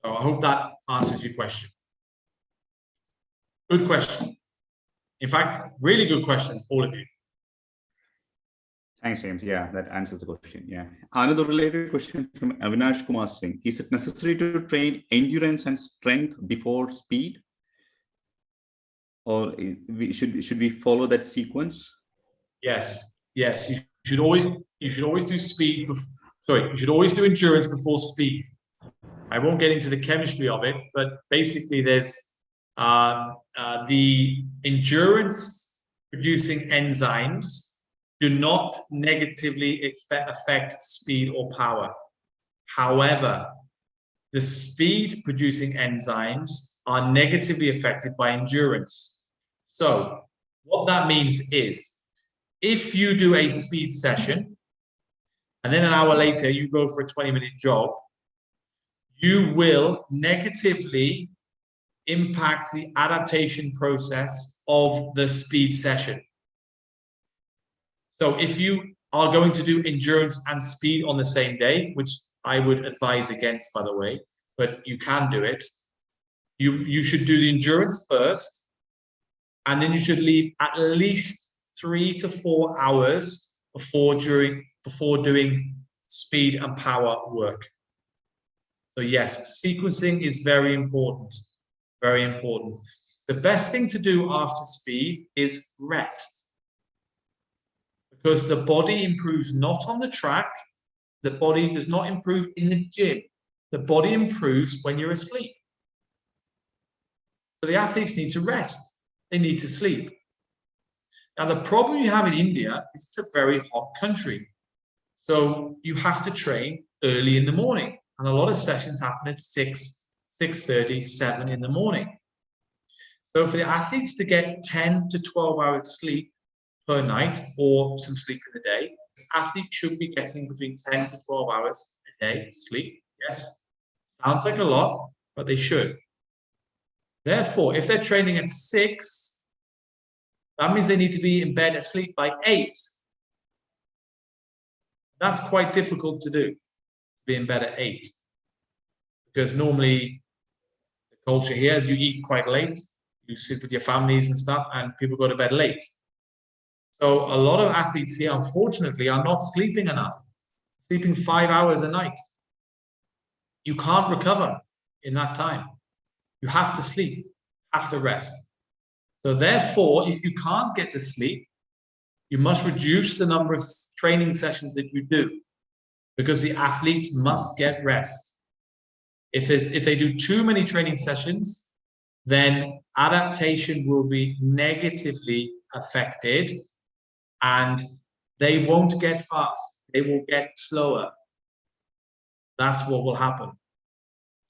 So I hope that answers your question. Good question. In fact, really good questions, all of you. Thanks, James. Yeah, that answers the question. Yeah. Another related question from Avinash Kumar Singh. Is it necessary to train endurance and strength before speed? Or should we follow that sequence? Yes. Yes. You should always do speed. You should always do endurance before speed. I won't get into the chemistry of it, but basically there's the endurance producing enzymes do not negatively affect speed or power. However, the speed producing enzymes are negatively affected by endurance. So what that means is if you do a speed session and then an hour later you go for a 20-minute jog, you will negatively impact the adaptation process of the speed session. So if you are going to do endurance and speed on the same day, which I would advise against, by the way, but you can do it, you should do the endurance first, and then you should leave at least 3 to 4 hours before doing speed and power work. So yes, sequencing is very important, very important. The best thing to do after speed is rest, because the body improves not on the track, the body does not improve in the gym, the body improves when you're asleep. So the athletes need to rest, they need to sleep. Now, the problem you have in India is it's a very hot country. So you have to train early in the morning. And a lot of sessions happen at 6, 6:30, 7 in the morning. So for the athletes to get 10 to 12 hours sleep per night or some sleep in the day, this athlete should be getting between 10 to 12 hours a day sleep. Yes, sounds like a lot, but they should. Therefore, if they're training at 6, that means they need to be in bed asleep by 8. That's quite difficult to do, be in bed at 8. Because normally the culture here is you eat quite late, you sit with your families and stuff, and people go to bed late. So a lot of athletes here, unfortunately, are not sleeping enough, sleeping 5 hours a night. You can't recover in that time. You have to sleep, have to rest. So therefore, if you can't get to sleep, you must reduce the number of training sessions that you do, because the athletes must get rest. If they do too many training sessions, then adaptation will be negatively affected and they won't get fast. They will get slower. That's what will happen.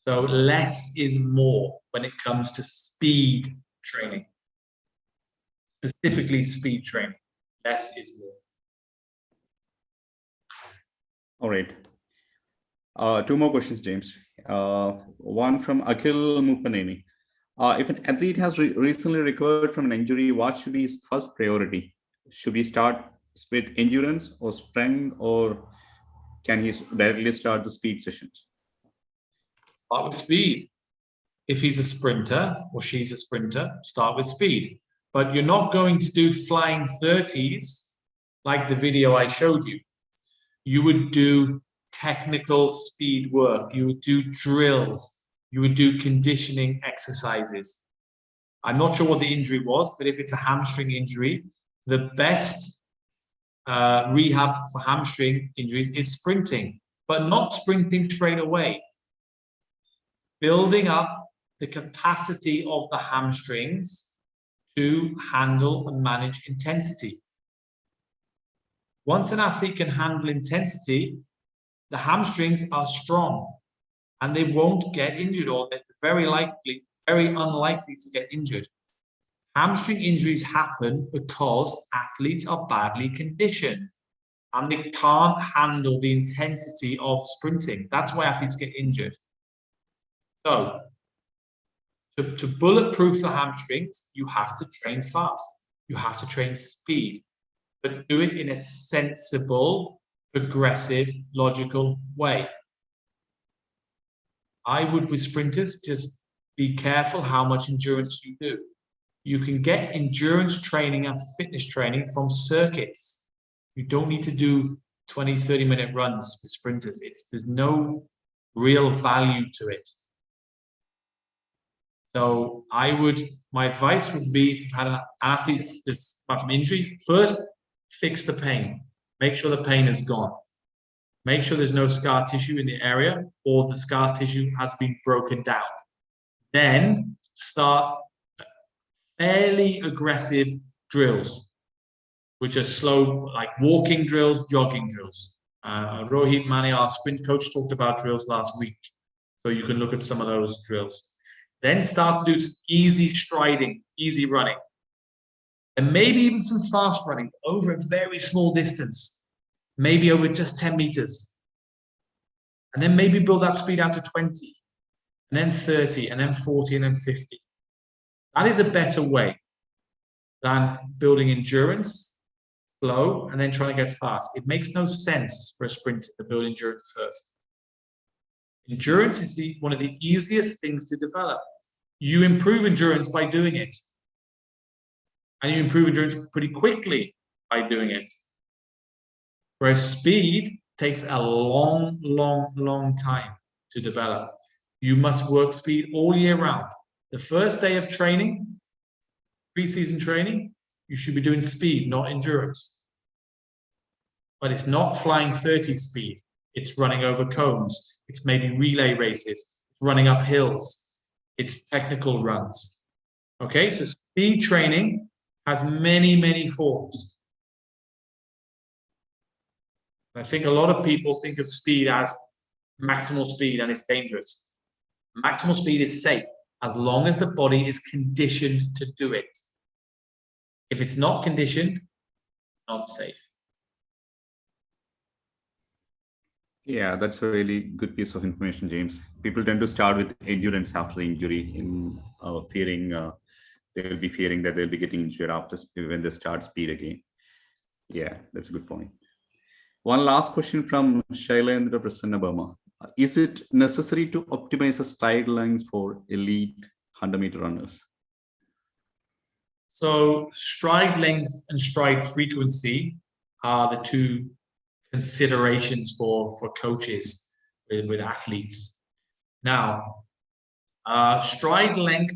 So less is more when it comes to speed training, specifically speed training. Less is more. All right. 2 more questions, James. One from Akhil Mupaneni. If an athlete has recently recovered from an injury, what should be his first priority? Should he start with endurance or strength, or can he directly start the speed sessions? Start with speed. If he's a sprinter or she's a sprinter, start with speed. But you're not going to do flying 30s like the video I showed you. You would do technical speed work. You would do drills. You would do conditioning exercises. I'm not sure what the injury was, but if it's a hamstring injury, the best rehab for hamstring injuries is sprinting, but not sprinting straight away. Building up the capacity of the hamstrings to handle and manage intensity. Once an athlete can handle intensity, the hamstrings are strong and they won't get injured, or they're very unlikely to get injured. Hamstring injuries happen because athletes are badly conditioned and they can't handle the intensity of sprinting. That's why athletes get injured. So, to bulletproof the hamstrings, you have to train fast. You have to train speed, but do it in a sensible, progressive, logical way. I would, with sprinters, just be careful how much endurance you do. You can get endurance training and fitness training from circuits. You don't need to do 20, 30-minute runs with sprinters. There's no real value to it. So my advice would be, if you've had an athlete that's got an injury, first, fix the pain. Make sure the pain is gone. Make sure there's no scar tissue in the area or the scar tissue has been broken down. Then start fairly aggressive drills, which are slow, like walking drills, jogging drills. Rohit Mani, our sprint coach, talked about drills last week. So you can look at some of those drills. Then start to do some easy striding, easy running. And maybe even some fast running over a very small distance, maybe over just 10 meters. And then maybe build that speed out to 20, and then 30, and then 40, and then 50. That is a better way than building endurance, slow, and then trying to get fast. It makes no sense for a sprinter to build endurance first. Endurance is one of the easiest things to develop. You improve endurance by doing it. And you improve endurance pretty quickly by doing it. Whereas speed takes a long, long, long time to develop. You must work speed all year round. The first day of training, pre-season training, you should be doing speed, not endurance. But it's not flying 30 speed. It's running over cones. It's maybe relay races, running up hills. It's technical runs. Okay, so speed training has many, many forms. I think a lot of people think of speed as maximal speed, and it's dangerous. Maximal speed is safe as long as the body is conditioned to do it. If it's not conditioned, not safe. Yeah, that's a really good piece of information, James. People tend to start with endurance after the injury, in fearing they will be fearing that they'll be getting injured after when they start speed again. Yeah, that's a good point. One last question from Shailendra Prasanna Burma. Is it necessary to optimize the stride length for elite 100-meter runners? So stride length and stride frequency are the two considerations for coaches with athletes. Now, stride length,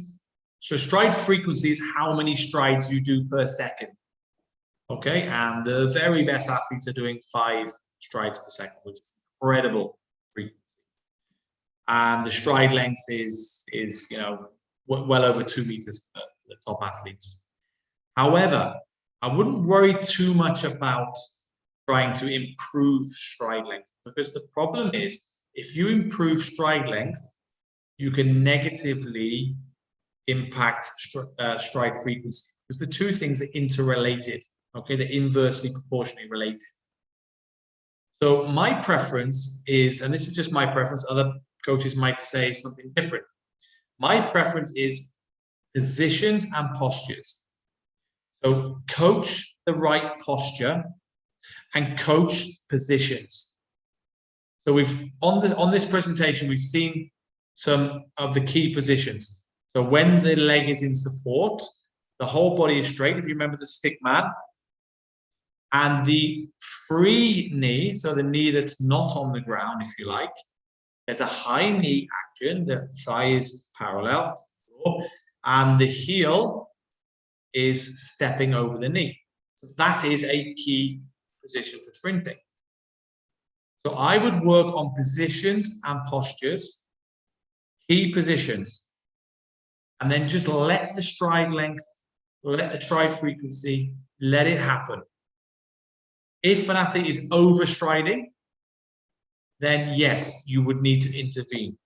so stride frequency is how many strides you do per second. Okay, and the very best athletes are doing 5 strides per second, which is incredible frequency. And the stride length is well over 2 meters for the top athletes. However, I wouldn't worry too much about trying to improve stride length, because the problem is if you improve stride length, you can negatively impact stride frequency, because the two things are interrelated. Okay, they're inversely proportionally related. So my preference is, and this is just my preference, other coaches might say something different. My preference is positions and postures. So coach the right posture and coach positions. So we've on this presentation, we've seen some of the key positions. So when the leg is in support, the whole body is straight, if you remember the stick man. And the free knee, so the knee that's not on the ground, if you like, there's a high knee action, the thigh is parallel, and the heel is stepping over the knee. That is a key position for sprinting. So I would work on positions and postures, key positions, and then just let the stride length, let the stride frequency, let it happen. If an athlete is overstriding, then yes, you would need to intervene.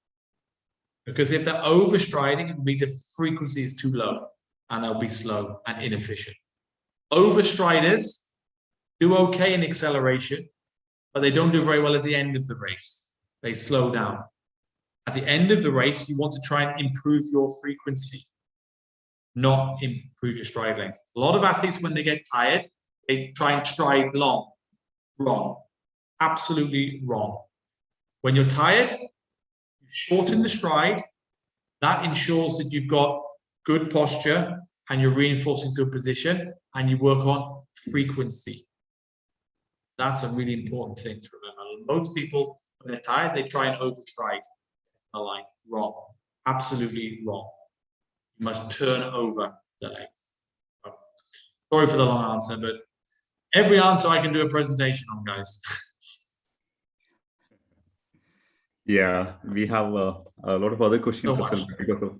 Because if they're overstriding, it means the frequency is too low and they'll be slow and inefficient. Overstriders do okay in acceleration, but they don't do very well at the end of the race. They slow down. At the end of the race, you want to try and improve your frequency, not improve your stride length. A lot of athletes, when they get tired, they try and stride long. Wrong. Absolutely wrong. When you're tired, you shorten the stride. That ensures that you've got good posture and you're reinforcing good position, and you work on frequency. That's a really important thing to remember. Most people, when they're tired, they try and overstride the line. Wrong. Absolutely wrong. You must turn over the legs. Sorry for the long answer, but every answer I can do a presentation on, guys. Yeah, we have a lot of other questions So as well, because of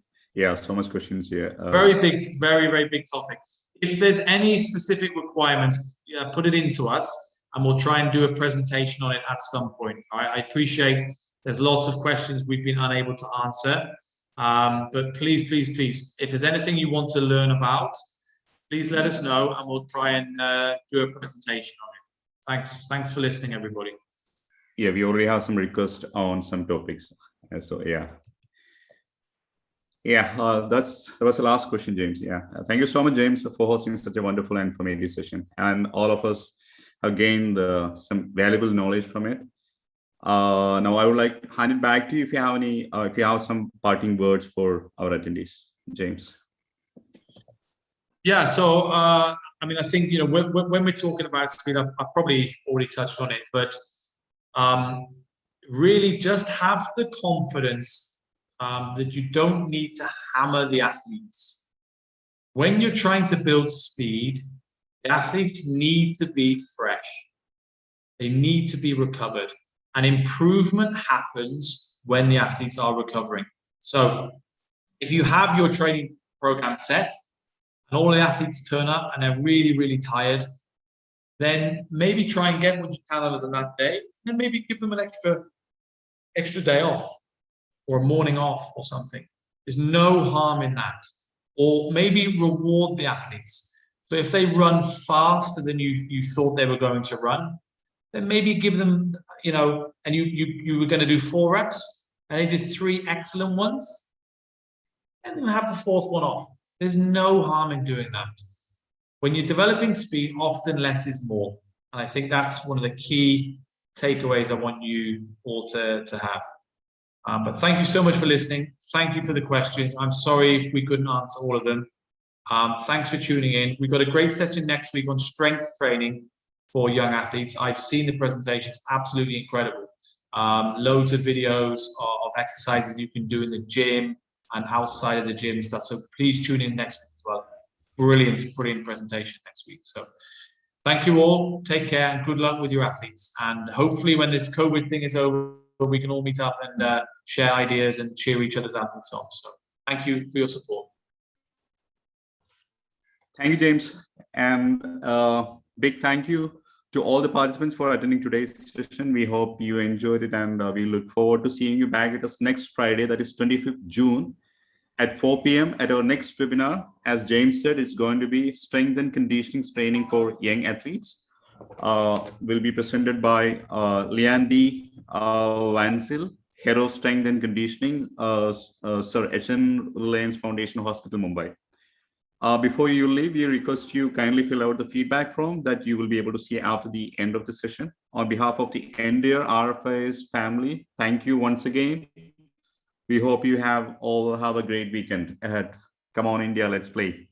so much questions here. Very big, very, very big topic. If there's any specific requirements, put it into us, and we'll try and do a presentation on it at some point. I appreciate there's lots of questions we've been unable to answer, but please, please, please, if there's anything you want to learn about, please let us know, and we'll try and do a presentation on it. Thanks for listening, everybody. Yeah, we already have some requests on some topics. So that was the last question, James. Thank you so much, James, for hosting such a wonderful and informative session. And all of us have gained some valuable knowledge from it. Now I would like to hand it back to you if you have any, if you have some parting words for our attendees, James. Yeah, so I mean, I think when we're talking about speed, I've probably already touched on it, but really just have the confidence that you don't need to hammer the athletes. When you're trying to build speed, the athletes need to be fresh. They need to be recovered. And improvement happens when the athletes are recovering. So if you have your training program set, all the athletes turn up and they're really, really tired, then maybe try and get what you can out of them that day, and then maybe give them an extra day off or a morning off or something. There's no harm in that. Or maybe reward the athletes. So if they run faster than you thought they were going to run, then maybe give them, and you were going to do 4 reps and they did 3 excellent ones, and then have the 4th one off. There's no harm in doing that. When you're developing speed, often less is more. And I think that's one of the key takeaways I want you all to have. But thank you so much for listening. Thank you for the questions. I'm sorry if we couldn't answer all of them. Thanks for tuning in. We've got a great session next week on strength training for young athletes. I've seen the presentations, absolutely incredible. Loads of videos of exercises you can do in the gym and outside of the gym and stuff. So please tune in next week as well. Brilliant presentation next week. So thank you all. Take care and good luck with your athletes. And hopefully when this COVID thing is over, we can all meet up and share ideas and cheer each other's athletes on. So thank you for your support. Thank you, James. And big thank you to all the participants for attending today's session. We hope you enjoyed it, and we look forward to seeing you back with us next Friday, that is 25th June at 4 p.m. at our next webinar. As James said, it's going to be strength and conditioning training for young athletes. Will be presented by Leandy Vansil, Head of Strength and Conditioning, Sir H.N. Reliance Foundation Hospital, Mumbai. Before you leave, we request you kindly fill out the feedback form that you will be able to see after the end of the session. On behalf of the entire RFYS family, thank you once again. We hope you all have a great weekend ahead. Come on, India, let's play. Thank